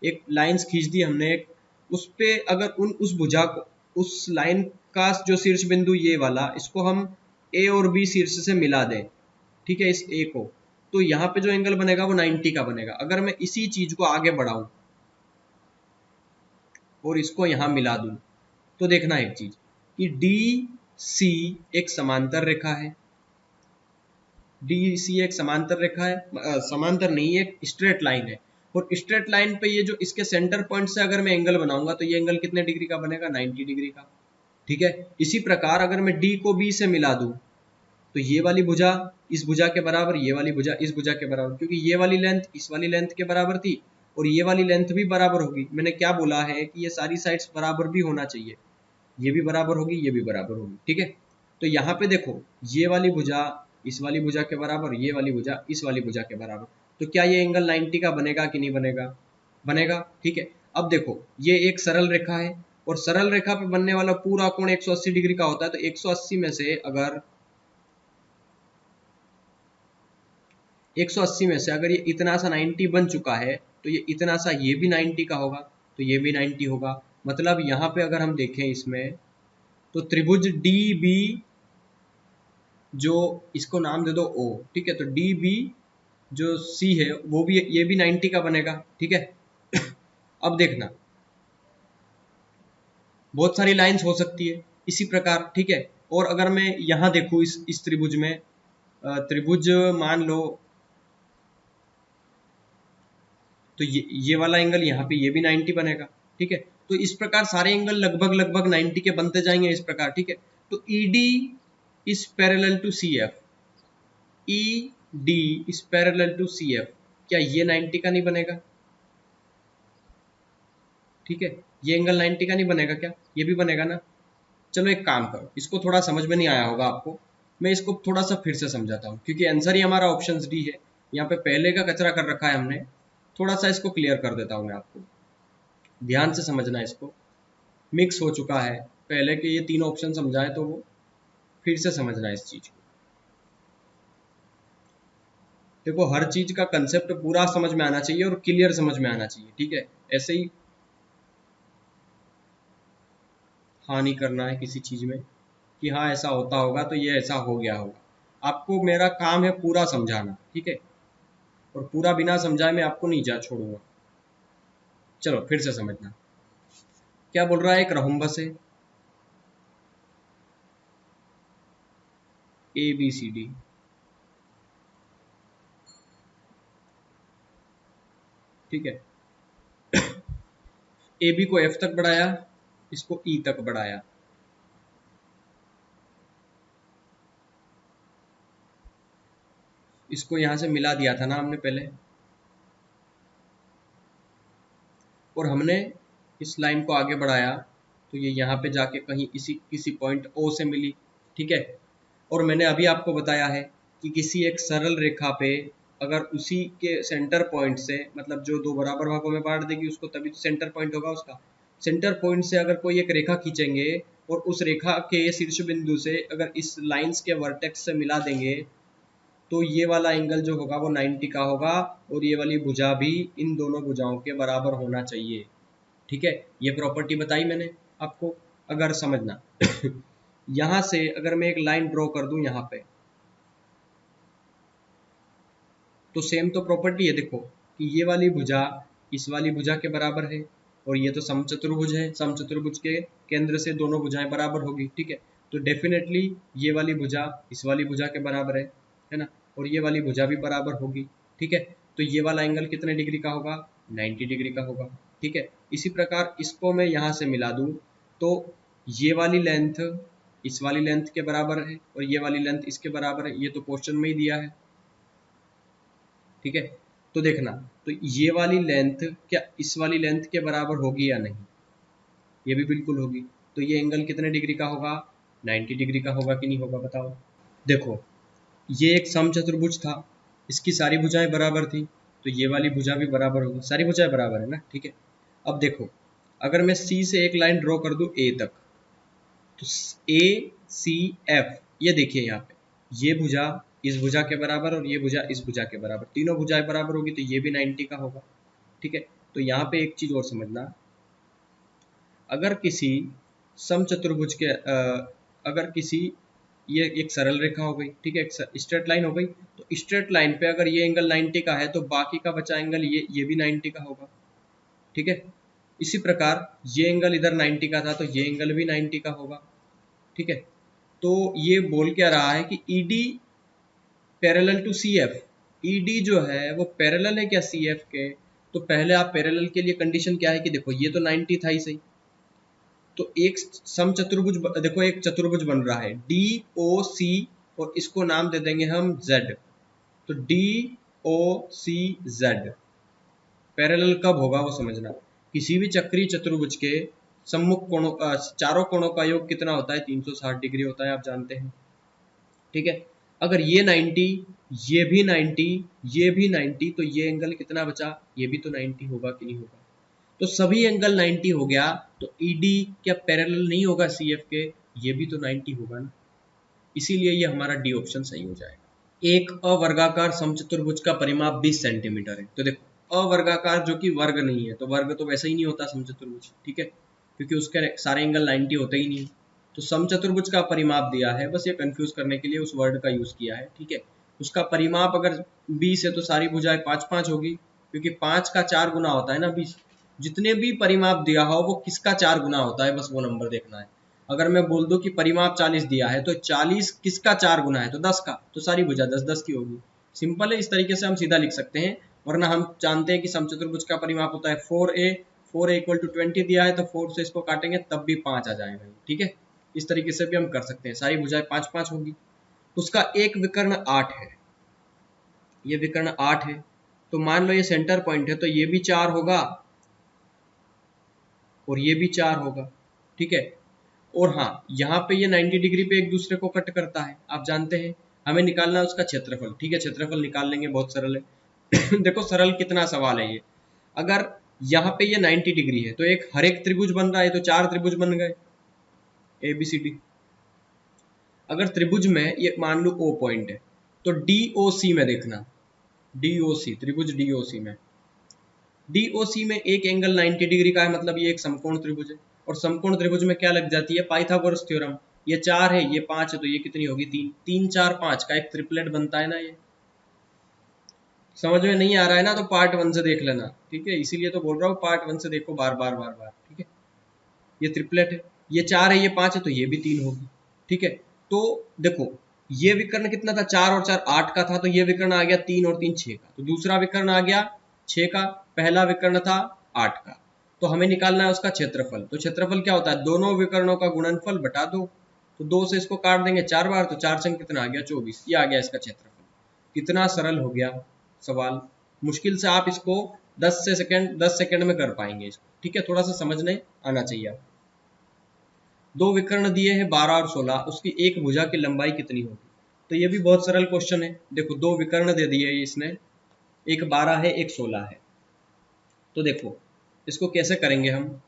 एक लाइंस खींच दी हमने, एक उस पे अगर उस भुजा को, उस लाइन का जो शीर्ष बिंदु ये वाला, इसको हम ए और बी शीर्ष से मिला दें, ठीक है, इस ए को, तो यहाँ पे जो एंगल बनेगा वो 90 का बनेगा। अगर मैं इसी चीज को आगे बढ़ाऊं और इसको यहां मिला दूं, तो देखना एक चीज कि डी सी एक समांतर रेखा है, डी सी एक समांतर रेखा है, समांतर नहीं, एक स्ट्रेट लाइन है, और स्ट्रेट लाइन पे ये जो इसके सेंटर पॉइंट से अगर मैं एंगल बनाऊंगा तो ये एंगल कितने डिग्री का बनेगा, 90 डिग्री का, ठीक है। इसी प्रकार अगर मैं डी को बी से मिला दूं, तो ये वाली भुजा इस भुजा के बराबर, ये वाली भुजा इस भुजा के बराबर, क्योंकि ये वाली लेंथ इस वाली लेंथ के बराबर थी और ये वाली लेंथ भी बराबर होगी। मैंने क्या बोला है कि ये सारी साइड्स बराबर भी होना चाहिए, ये भी बराबर होगी, ये भी बराबर होगी, ठीक है। तो यहाँ पे देखो ये वाली भुजा इस वाली भुजा के बराबर, ये वाली भुजा इस वाली भुजा के बराबर, तो क्या ये एंगल 90 का बनेगा कि नहीं बनेगा, बनेगा, ठीक है। अब देखो ये एक सरल रेखा है और सरल रेखा पे बनने वाला पूरा कोण 180 डिग्री का होता है, तो 180 में से अगर 180 में से अगर ये इतना सा 90 बन चुका है, तो ये इतना सा ये भी 90 का होगा, तो ये भी 90 होगा। मतलब यहाँ पे अगर हम देखें इसमें, तो त्रिभुज डी बी, जो इसको नाम दे दो ओ, ठीक है, तो डी बी जो सी है वो भी, ये भी 90 का बनेगा, ठीक है। अब देखना बहुत सारी लाइंस हो सकती है इसी प्रकार, ठीक है। और अगर मैं यहाँ देखूँ इस त्रिभुज में, त्रिभुज मान लो, तो ये वाला एंगल यहाँ पे ये भी 90 बनेगा, ठीक है। तो इस प्रकार सारे एंगल लगभग लगभग 90 के बनते जाएंगे इस प्रकार, ठीक है। तो ED is parallel to CF, ED is parallel to CF, क्या ये 90 का नहीं बनेगा, ठीक है। ये एंगल 90 का नहीं बनेगा क्या, ये भी बनेगा ना। चलो एक काम करो, इसको थोड़ा समझ में नहीं आया होगा आपको, मैं इसको थोड़ा सा फिर से समझाता हूँ, क्योंकि आंसर ही हमारा ऑप्शन डी है। यहाँ पे पहले का कचरा कर रखा है हमने, थोड़ा सा इसको क्लियर कर देता हूँ मैं आपको, ध्यान से समझना। इसको मिक्स हो चुका है, पहले के ये तीन ऑप्शन समझाए तो वो फिर से समझना इस चीज को। देखो हर चीज का कंसेप्ट पूरा समझ में आना चाहिए और क्लियर समझ में आना चाहिए, ठीक है। ऐसे ही हाँ नहीं करना है किसी चीज में कि हाँ ऐसा होता होगा तो ये ऐसा हो गया होगा। आपको मेरा काम है पूरा समझाना, ठीक है, और पूरा बिना समझाए मैं आपको नहीं जा छोड़ूंगा। चलो फिर से समझना, क्या बोल रहा है, एक रहोम्बस है ABCD, ठीक है। AB को F तक बढ़ाया, इसको E तक बढ़ाया, इसको यहां से मिला दिया था ना हमने पहले, और हमने इस लाइन को आगे बढ़ाया तो ये यहाँ पे जाके कहीं इसी किसी पॉइंट O से मिली, ठीक है। और मैंने अभी आपको बताया है कि किसी एक सरल रेखा पे अगर उसी के सेंटर पॉइंट से, मतलब जो दो बराबर भागों में बांट देगी उसको, तभी तो सेंटर पॉइंट होगा उसका। सेंटर पॉइंट से अगर कोई एक रेखा खींचेंगे और उस रेखा के शीर्ष बिंदु से अगर इस लाइंस के वर्टेक्स से मिला देंगे तो ये वाला एंगल जो होगा वो 90 का होगा, और ये वाली भुजा भी इन दोनों भुजाओं के बराबर होना चाहिए, ठीक है। ये प्रॉपर्टी बताई मैंने आपको, अगर समझना। यहां से अगर मैं एक लाइन ड्रॉ कर दूं यहाँ पे, तो सेम तो प्रॉपर्टी है, देखो कि ये वाली भुजा इस वाली भुजा के बराबर है, और ये तो समचतुर्भुज है, समचतुर्भुज के केंद्र से दोनों भुजाएं बराबर होगी, ठीक है। तो डेफिनेटली ये वाली भुजा इस वाली भुजा के बराबर है ना, और ये वाली भुजा भी बराबर होगी, ठीक है। तो ये वाला एंगल कितने डिग्री का होगा, 90 डिग्री का होगा, ठीक है। इसी प्रकार इसको मैं यहाँ से मिला दूं तो ये वाली लेंथ इस वाली लेंथ के बराबर है और ये वाली लेंथ इसके बराबर है, ये तो क्वेश्चन में ही दिया है, ठीक है। तो देखना, तो ये वाली लेंथ क्या इस वाली लेंथ के बराबर होगी या नहीं, ये भी बिल्कुल होगी। तो ये एंगल कितने डिग्री का होगा, 90 डिग्री का होगा कि नहीं होगा, बताओ। देखो ये एक समचतुर्भुज था, इसकी सारी भुजाएं बराबर थी, तो ये वाली भुजा भी बराबर होगी, सारी भुजाएं बराबर है ना, ठीक है। अब देखो अगर मैं C से एक लाइन ड्रॉ कर दूं A तक, तो ACF, ये देखिए यहाँ पे ये भुजा इस भुजा के बराबर और ये भुजा इस भुजा के बराबर, तीनों भुजाएं बराबर होगी तो ये भी 90 का होगा, ठीक है। तो यहाँ पे एक चीज और समझना, अगर किसी समचतुर्भुज के अगर किसी ये एक सरल रेखा हो गई, ठीक है, एक स्ट्रेट लाइन हो गई, तो स्ट्रेट लाइन पे अगर ये एंगल 90 का है तो बाकी का बचा एंगल ये भी 90 का होगा, ठीक है। इसी प्रकार ये एंगल इधर 90 का था तो ये एंगल भी 90 का होगा, ठीक है। तो ये बोल क्या रहा है कि ED parallel to CF, ED जो है वो पैरेलल है क्या CF के, तो पहले आप पैरेलल के लिए कंडीशन क्या है कि देखो ये तो 90 था ही सही, तो एक समचतुर्भुज, देखो एक चतुर्भुज बन रहा है DOC, और इसको नाम दे देंगे हम Z, तो DOCZ पैरेलल कब होगा वो समझना। किसी भी चक्रीय चतुर्भुज के सम्मुख कोणों चारों कोणों का योग कितना होता है, 360 डिग्री होता है, आप जानते हैं, ठीक है। अगर ये 90, ये भी 90, ये भी 90, तो ये एंगल कितना बचा, ये भी तो 90 होगा कि नहीं होगा। तो सभी एंगल 90 हो गया, तो ED क्या पैरेलल नहीं होगा CF के, ये भी तो 90 होगा ना, इसीलिए ये हमारा डी ऑप्शन सही हो जाएगा। एक अवर्गाकार समचतुर्भुज का परिमाप 20 सेंटीमीटर है, तो देखो अवर्गाकार जो कि वर्ग नहीं है, तो वर्ग तो वैसे ही नहीं होता समचतुर्भुज, ठीक है, क्योंकि उसके सारे एंगल 90 होते ही नहीं। तो समचतुर्भुज का परिमाप दिया है, बस ये कंफ्यूज करने के लिए उस वर्ड का यूज किया है, ठीक है। उसका परिमाप अगर 20 है तो सारी भुजाएं 5-5 होगी, क्योंकि 5 का 4 गुना होता है ना 20। जितने भी परिमाप दिया हो वो किसका 4 गुना होता है, बस वो नंबर देखना है। अगर मैं बोल दूं कि परिमाप 40 दिया है तो 40 किसका 4 गुना है, तो 10 का, तो सारी भुजा 10-10 की होगी। सिंपल है, इस तरीके से हम सीधा लिख सकते हैं। वरना हम जानते हैं कि समचतुर्भुज का परिमाप होता है 4a, 4a इक्वल टू 20 दिया है तो 4 से इसको काटेंगे तब भी 5 आ जाएगा, ठीक है। इस तरीके से भी हम कर सकते हैं, सारी भुजाएं 5-5 होगी। उसका एक विकर्ण 8 है, ये विकर्ण 8 है, तो मान लो ये सेंटर पॉइंट है तो ये भी 4 होगा और ये भी 4 होगा, ठीक है। और हाँ, यहाँ पे ये 90 डिग्री पे एक दूसरे को कट करता है, आप जानते हैं। हमें निकालना है उसका क्षेत्रफल, ठीक है, क्षेत्रफल निकाल लेंगे, बहुत सरल है। देखो सरल कितना सवाल है ये। अगर यहाँ पे ये 90 डिग्री है तो एक हर एक त्रिभुज बन रहा है, तो 4 त्रिभुज बन गए ABCD। अगर त्रिभुज में ये मान लो O पॉइंट है, तो DOC में देखना, DOC त्रिभुज DOC में, DOC में एक एंगल 90 डिग्री का है, मतलब ये एक समकोण त्रिभुज है। और समकोण त्रिभुज में क्या लग जाती है, पाइथागोरस थ्योरम। ये 4 है, ये 5 है, तो ये कितनी होगी 3, 3 4 5 का एक ट्रिपलेट बनता है ना। ये समझ में नहीं आ रहा है ना, तो पार्ट 1 से देख लेना, ठीक है, इसीलिए तो बोल रहा हूँ पार्ट 1 से देखो बार बार बार बार, ठीक है। ये ट्रिपलेट है, ये 4 है, ये 5 है, तो ये भी 3 होगी, ठीक है। तो देखो ये विकर्ण कितना था, 4 और 4 8 का था, तो ये विकर्ण आ गया 3 और 3 6 का, तो दूसरा विकर्ण आ गया 6 का, पहला विकर्ण था 8 का। तो हमें निकालना है उसका क्षेत्रफल। तो क्षेत्रफल क्या होता है, दोनों विकर्णों का गुणनफल बटा 2। तो 2 से इसको काट देंगे 4 बार, तो 4 संग कितना आ गया 24, ये आ गया इसका क्षेत्रफल। कितना सरल हो गया सवाल। मुश्किल से आप इसको 10 सेकंड में कर पाएंगे इसको, ठीक है, थोड़ा सा समझने आना चाहिए आप। दो विकर्ण दिए हैं 12 और 16, उसकी एक भुजा की लंबाई कितनी होगी। तो ये भी बहुत सरल क्वेश्चन है। देखो दो विकर्ण दे दिए इसने, एक 12 है एक 16 है। तो देखो इसको कैसे करेंगे हम,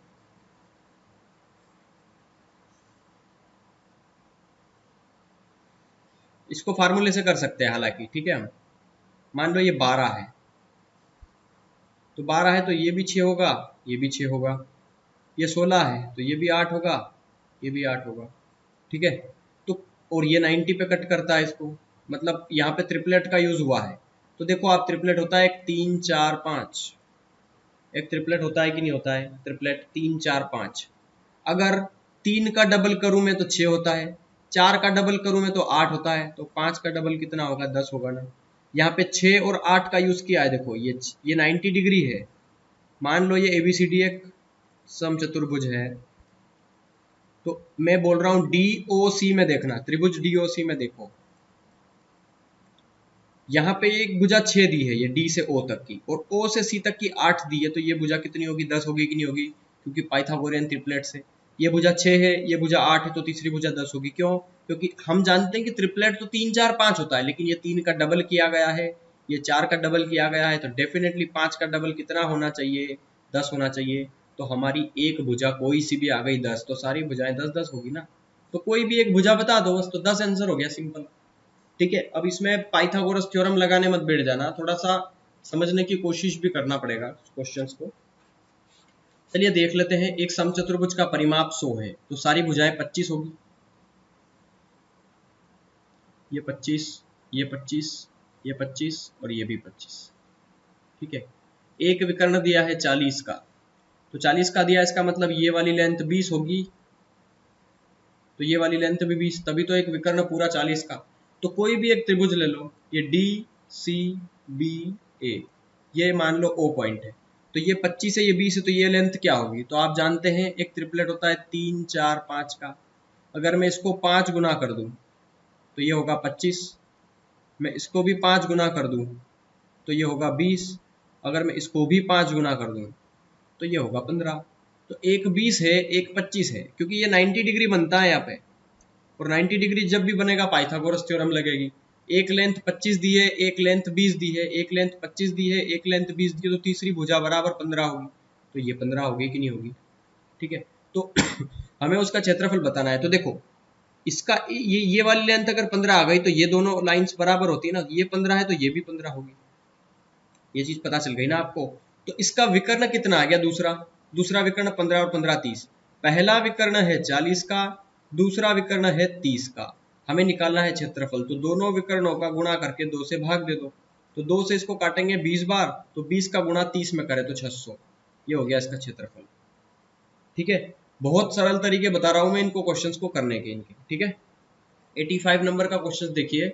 इसको फार्मूले से कर सकते हैं हालांकि, ठीक है। हम मान लो ये 12 है, तो 12 है तो ये भी 6 होगा, ये भी 6 होगा। ये 16 है तो ये भी 8 होगा, ये भी 8 होगा, ठीक है। तो और ये 90 पे कट करता है इसको, मतलब यहाँ पे ट्रिपलेट का यूज हुआ है। तो देखो आप ट्रिपलेट होता है 1 3 4 5, एक ट्रिपलेट होता है कि नहीं होता है, ट्रिपलेट 3 4 5। अगर 3 का डबल करूं मैं तो 6 होता है, 4 का डबल करूं मैं तो 8 होता है, तो 5 का डबल कितना होगा 10 होगा ना। यहाँ पे 6 और 8 का यूज किया है। देखो ये 90 डिग्री है, मान लो ये ABCD एक समचतुर्भुज है, तो मैं बोल रहा हूं DOC में देखना, त्रिभुज DOC में देखो, यहाँ पे एक भुजा 6 दी है, ये D से O तक की, और O से C तक की 8 दी है, तो ये भुजा कितनी होगी 10 होगी कि नहीं होगी, क्योंकि पाइथागोरियन ट्रिपलेट से। ये भुजा 6 है, ये भुजा 8 है, तो तीसरी भुजा 10 होगी। क्यों, क्योंकि हम जानते हैं कि ट्रिपलेट तो 3 4 5 होता है, लेकिन ये 3 का डबल किया गया है, ये 4 का डबल किया गया है, तो डेफिनेटली 5 का डबल कितना होना चाहिए 10 होना चाहिए। तो हमारी एक भुजा कोई सी भी आ गई 10, तो सारी भुजाएं 10 10 होगी ना। तो कोई भी एक भुजा बता दो बस, तो 10 आंसर हो गया, सिंपल, ठीक है। अब इसमें पाइथागोरस थ्योरम लगाने मत बैठ जाना, थोड़ा सा समझने की कोशिश भी करना पड़ेगा क्वेश्चंस को। चलिए देख लेते हैं, एक समचतुर्भुज का परिमाप 100 है, तो सारी भुजाएं 25 होगी, ये 25, ये 25, ये 25 और ये भी 25, ठीक है। एक विकर्ण दिया है 40 का, तो 40 का दिया, इसका मतलब ये वाली लेंथ 20 होगी, तो ये वाली लेंथ भी 20, तभी तो एक विकर्ण पूरा 40 का। तो कोई भी एक त्रिभुज ले लो, ये DCBA, ये मान लो O पॉइंट है, तो ये 25 है, ये 20 है, तो ये लेंथ क्या होगी। तो आप जानते हैं एक ट्रिपलेट होता है 3 4 5 का। अगर मैं इसको 5 गुना कर दूं तो ये होगा 25, मैं इसको भी 5 गुना कर दूं तो ये होगा 20, अगर मैं इसको भी 5 गुना कर दूं तो ये होगा 15। तो एक 20 है एक 25 है, क्योंकि ये 90 डिग्री बनता है यहाँ पे, और 90 डिग्री जब भी बनेगा पाइथागोरस थ्योरम लगेगी। एक लेंथ 25 दी है, एक लेंथ 20 दी है, एक लेंथ 25 दी है, एक लेंथ 20 दी है, तो तीसरी भुजा बराबर 15 होगी, तो ये 15 होगी कि नहीं होगी, ठीक है। तो हमें उसका क्षेत्रफल बताना है। तो देखो इसका ये वाली लेंथ अगर 15 आ गई तो ये दोनों लाइंस बराबर होती है ना, ये 15 है तो ये भी 15 होगी, ये चीज पता चल गई ना आपको। तो इसका विकर्ण कितना आ गया, दूसरा विकर्ण 15 और 15 30, पहला विकर्ण है 40 का, दूसरा विकर्ण है 30 का। हमें निकालना है क्षेत्रफल, तो दोनों विकर्णों का गुणा करके 2 से भाग दे दो, तो 2 से इसको काटेंगे 20 बार, तो 20 का गुणा 30 में करें तो 600, ये हो गया इसका क्षेत्रफल, ठीक है। बहुत सरल तरीके बता रहा हूं मैं इनको क्वेश्चंस को करने के इनके, ठीक है। 85 नंबर का क्वेश्चन देखिए,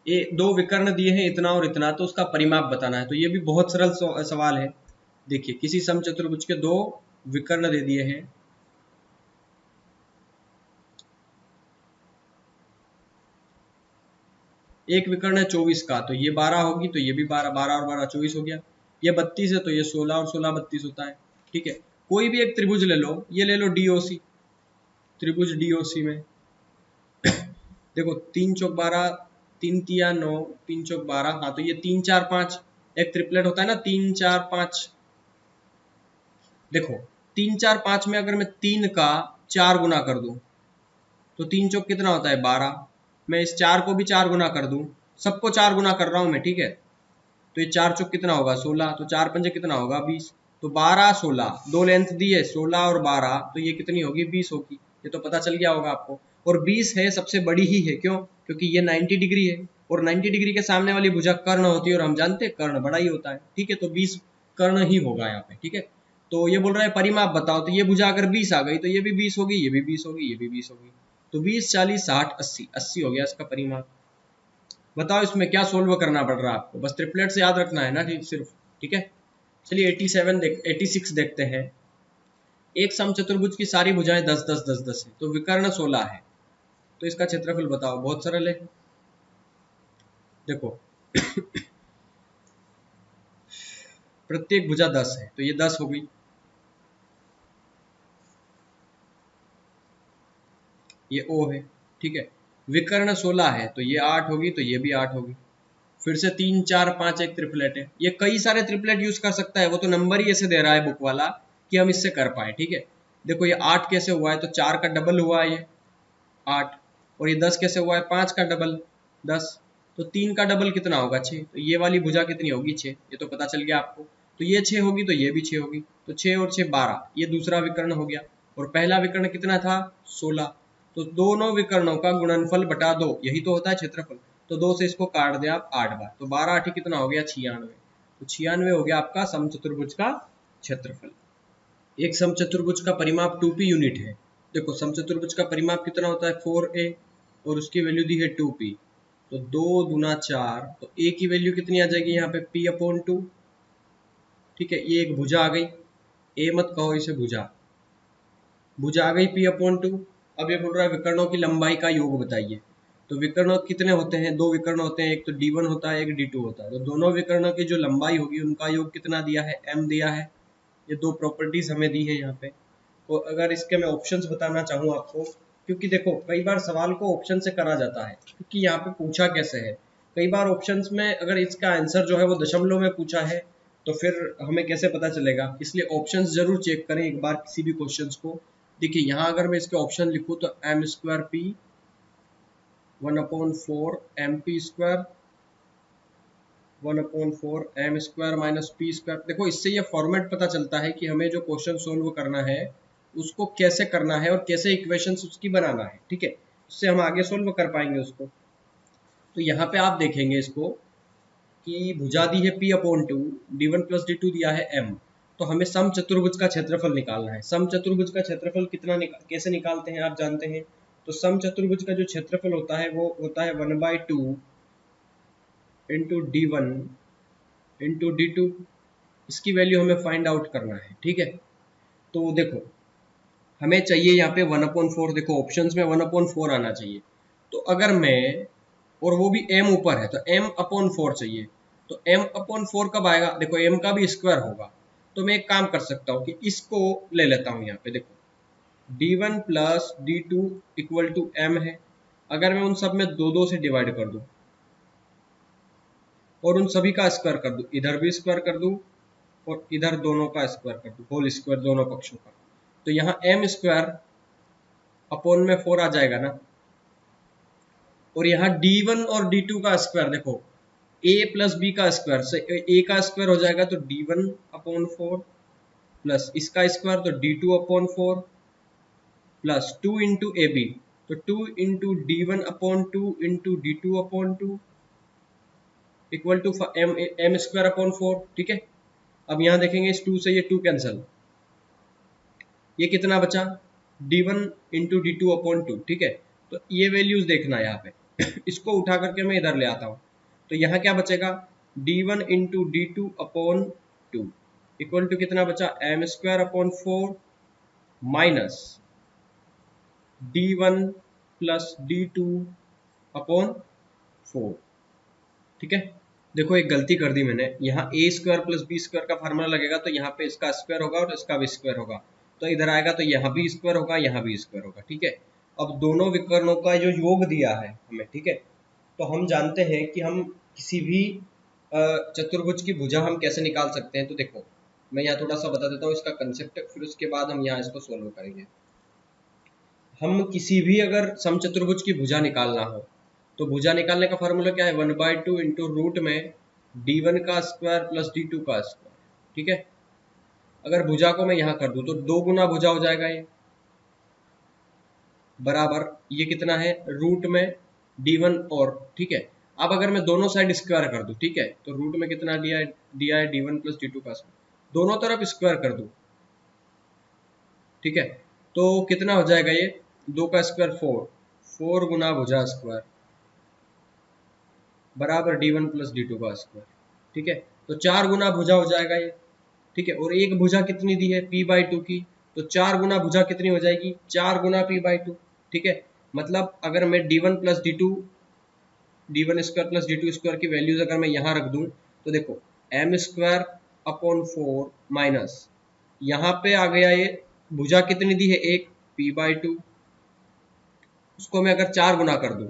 ये दो विकर्ण दिए हैं इतना और इतना, तो उसका परिमाप बताना है। तो ये भी बहुत सरल सवाल है। देखिए किसी समचतुर्भुज के दो विकर्ण दे दिए हैं, एक विकर्ण है 24 का, तो ये 12 होगी, तो ये भी 12, 12 और 12 24 हो गया। ये 32 है तो ये 16 और 16 32 होता है, ठीक है। कोई भी एक त्रिभुज ले लो, ये ले लो DOC, त्रिभुज डीओसी में देखो 3 चौक 12, 3 तिया 9, 3 चौक 12, हाँ तो ये 3 4 5 एक ट्रिपलेट होता है ना, 3 4 5। देखो 3 4 5 में अगर मैं 3 का 4 गुना कर दूं तो 3 चौक कितना होता है 12। मैं इस 4 को भी 4 गुना कर दूं, सबको 4 गुना कर रहा हूं मैं, ठीक है। तो ये 4 चौक कितना होगा 16, तो 4 पंजे कितना होगा 20। तो 12 16 दो लेंथ दी है 16 और 12, तो ये कितनी होगी 20 होगी। ये तो पता चल गया होगा आपको। और 20 है सबसे बड़ी ही है, क्यों? क्योंकि ये 90 डिग्री है और 90 डिग्री के सामने वाली भुजा कर्ण होती है और हम जानते हैं कर्ण बड़ा ही होता है, ठीक है। तो 20 कर्ण ही होगा यहाँ पे, ठीक है। तो ये बोल रहा है परिमाप बताओ, तो ये भुजा अगर 20 आ गई तो ये भी 20 होगी, ये भी 20 होगी, ये भी 20 होगी। तो 20 40 60 80, 80 हो गया इसका परिमाप। बताओ इसमें क्या सोल्व करना पड़ रहा है आपको, बस ट्रिपलेट से याद रखना है ना, ठीक सिर्फ, ठीक है। चलिए 86 देखते हैं। एक समचतुर्भुज की सारी भुजाएं 10 10 10 10 है, तो विकर्ण 16 है, तो इसका क्षेत्रफल बताओ। बहुत सरल है, देखो प्रत्येक भुजा 10 है तो ये 10 हो गई। ये O है, ठीक है। विकर्ण 16 है तो ये 8 होगी, तो ये भी 8 होगी। फिर से 3 4 5 एक ट्रिपलेट है, ये कई सारे ट्रिपलेट यूज कर सकता है, वो तो नंबर ही ऐसे दे रहा है बुक वाला कि हम इससे कर पाए, ठीक है। देखो ये 8 कैसे हुआ है, तो 4 का डबल हुआ है ये 8, और ये 10 कैसे हुआ है 5 का डबल 10, तो 3 का डबल कितना होगा 6, तो ये वाली भुजा कितनी होगी 6, ये तो पता चल गया आपको। तो ये 6 होगी तो ये भी 6 होगी, तो 6 और 6 12, ये दूसरा विकर्ण हो गया। और पहला विकर्ण कितना था 16, तो दोनों विकर्णों का गुणनफल बटा 2, यही तो होता है क्षेत्रफल। तो 2 से इसको काट दें आप 8 बार, तो 12 8 कितना हो गया 96, तो 96 हो गया आपका समचतुर्भुज का क्षेत्रफल। एक समचतुर्भुज का परिमाप 2p यूनिट है। देखो समचतुर्भुज का परिमाप कितना होता है 4a और उसकी वैल्यू दी है 2p, तो 2 दूना 4, तो a की वैल्यू कितनी आ जाएगी यहाँ पे p/2, ठीक है। ये एक भुजा आ गई, a मत कहो इसे भुजा, भुजा आ गई p/2। अब ये बोल रहा है विकर्णों की लंबाई का योग बताइए। तो विकर्ण कितने होते हैं, दो विकर्ण होते हैं, एक तो d1 होता है, एक d2 होता है। तो दोनों विकर्णों की जो लंबाई होगी उनका योग कितना दिया है m दिया है। ये दो प्रॉपर्टीज हमें दी है यहाँ पे। तो अगर इसके मैं ऑप्शंस बताना चाहूँ आपको, क्योंकि देखो कई बार सवाल को ऑप्शन से करा जाता है, क्योंकि यहाँ पे पूछा कैसे है। कई बार ऑप्शंस में अगर इसका आंसर जो है वो दशमलव में पूछा है तो फिर हमें कैसे पता चलेगा, इसलिए ऑप्शंस जरूर चेक करें एक बार किसी भी क्वेश्चंस को। देखिए यहाँ अगर मैं इसके ऑप्शन लिखूँ तो m² p 1/4 mp² 1/4 m² - p²। देखो इससे ये फॉर्मेट पता चलता है कि हमें जो क्वेश्चन सोल्व करना है उसको कैसे करना है और कैसे इक्वेशंस उसकी बनाना है, ठीक है। उससे हम आगे सोल्व कर पाएंगे उसको। तो यहाँ पे आप देखेंगे इसको कि भुजा दी है p/2, d1 + d2 दिया है m, तो हमें समचतुर्भुज का क्षेत्रफल निकालना है। समचतुर्भुज का क्षेत्रफल कितना कैसे निकालते हैं आप जानते हैं। तो समचतुर्भुज का जो क्षेत्रफल होता है वो होता है 1/2 इंटू d1 इंटू d2, इसकी वैल्यू हमें फाइंड आउट करना है, ठीक है। तो देखो हमें चाहिए यहाँ पे 1/4, देखो ऑप्शंस में 1/4 आना चाहिए। तो अगर मैं, और वो भी m ऊपर है, तो m/4 चाहिए। तो m/4 कब आएगा, देखो m का भी स्क्वायर होगा। तो मैं एक काम कर सकता हूँ कि इसको ले लेता हूँ यहाँ पे। देखो d1 + d2 = m है। अगर मैं उन सब में 2 से डिवाइड कर दूं और उन सभी का स्क्वायर कर दूं, इधर भी स्क्वायर कर दूं और इधर दोनों का स्क्वायर कर दूं, होल स्क्वायर दोनों पक्षों का, तो यहाँ m²/4 आ जाएगा ना। और यहाँ d1 और d2 का स्क्वायर, देखो a + b का स्क्वायर से a का स्क्वायर हो जाएगा, तो d1/4 प्लस इसका स्क्वायर तो d2/4 plus 2 into A B, तो 2 into d1/2 into d2/2 equal to m²/4, ठीक है। अब यहाँ देखेंगे इस 2 से ये 2 कैंसिल, ये कितना बचा d1 इंटू d2/2, ठीक है। तो ये वैल्यूज देखना है यहाँ पे इसको उठा करके मैं इधर ले आता हूँ, तो यहाँ क्या बचेगा d1 into d2/2 equal to कितना बचा m²/4 minus d1 plus d2/4, ठीक है। देखो एक गलती कर दी मैंने, यहाँ a² + b² का फार्मूला लगेगा, तो यहाँ पे इसका स्क्वायर होगा और इसका भी स्क्वायर होगा। तो इधर आएगा तो यहाँ भी स्क्वायर होगा, यहाँ भी स्क्वायर होगा, ठीक है। अब दोनों विकर्णों का जो योग दिया है हमें, ठीक है, तो हम जानते हैं कि हम किसी भी चतुर्भुज की भुजा हम कैसे निकाल सकते हैं। तो देखो मैं यहाँ थोड़ा सा बता देता हूँ इसका कंसेप्ट, फिर उसके बाद हम यहाँ इसको सोल्व करेंगे। हम किसी भी अगर समचतुर्भुज की भुजा निकालना हो तो भुजा निकालने का फॉर्मूला क्या है, 1/2 इंटू रूट में d1 का स्क्वायर प्लस d2 का स्क्वायर, ठीक है। अगर भुजा को मैं यहाँ कर दूं तो 2 गुना भुजा हो जाएगा ये, बराबर ये कितना है रूट में d1 और, ठीक है। अब अगर मैं दोनों साइड स्क्वायर कर दूं, ठीक है, तो रूट में कितना दिया है d1 प्लस d2 का स्क्वायर, दोनों तरफ स्क्वायर कर दूं, ठीक है, तो कितना हो जाएगा ये 2 का स्क्वायर 4 गुना भुजा स्क्वायर बराबर d1 प्लस d2 का स्क्वायर, ठीक है। तो 4 गुना भुजा हो जाएगा ये, ठीक है। और एक भुजा कितनी दी है p/2 की, तो 4 गुना भुजा कितनी हो जाएगी 4 गुना p/2, ठीक है। मतलब अगर मैं d1 plus d1 square plus d2 square की वैल्यूज अगर मैं यहाँ रख दूं तो देखो m स्क्वायर अपॉन 4 माइनस यहाँ पे आ गया ये भुजा कितनी दी है एक p/2, उसको मैं अगर 4 गुना कर दूं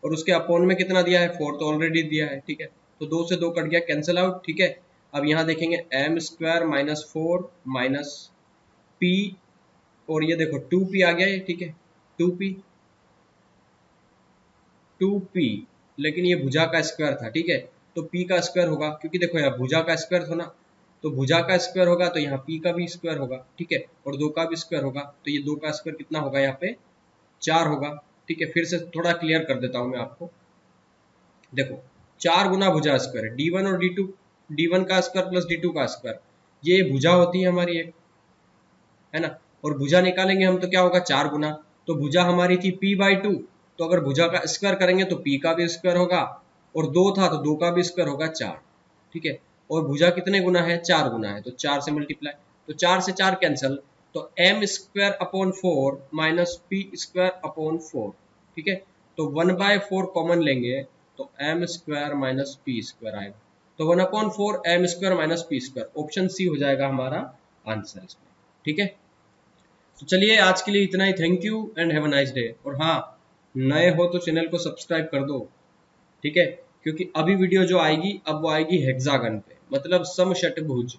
और उसके अपॉन में कितना दिया है 4 तो ऑलरेडी दिया है, ठीक है। तो 2 से 2 कट गया, कैंसिल आउट, ठीक है। अब यहाँ देखेंगे m square minus 4 minus p और ये देखो 2p आ गया ये, ठीक है, 2p, लेकिन ये भुजा का स्क्वायर था, ठीक है, तो p का स्क्वायर होगा, क्योंकि देखो यहाँ भुजा का स्क्वायर था ना, तो भुजा का स्क्वायर होगा तो यहाँ p का भी स्क्वायर होगा, ठीक है, और 2 का भी स्क्वायर होगा, तो ये 2 का स्क्वायर कितना होगा यहाँ पे 4 होगा, ठीक है। फिर से थोड़ा क्लियर कर देता हूँ मैं आपको, देखो 4 गुना भुजा स्क्वायर d1 और d1 का स्क्वायर प्लस d2 का स्क्वायर, ये भुजा होती है हमारी एक, है ना, और भुजा निकालेंगे हम तो क्या होगा 4 गुना, तो भुजा हमारी थी p/2, तो अगर भुजा का स्क्वायर करेंगे तो p का भी स्क्वायर होगा, और 2 था तो 2 का भी स्क्वायर होगा 4, ठीक है। और भुजा कितने गुना है 4 गुना है, तो 4 से मल्टीप्लाई, तो 4 से 4 कैंसिल, तो m square upon 4 minus p square upon 4, ठीक है। तो 1/4 कॉमन लेंगे तो m square minus p square आएगा, तो 1/4 m square minus p square, option C हो जाएगा हमारा आंसर इसमें, ठीक है। तो चलिए आज के लिए इतना ही, thank you and have a nice day. और हाँ, नए हो तो चैनल को सब्सक्राइब कर दो, ठीक है, क्योंकि अभी वीडियो जो आएगी अब वो आएगी हेक्सागन पे, मतलब समषटभुज।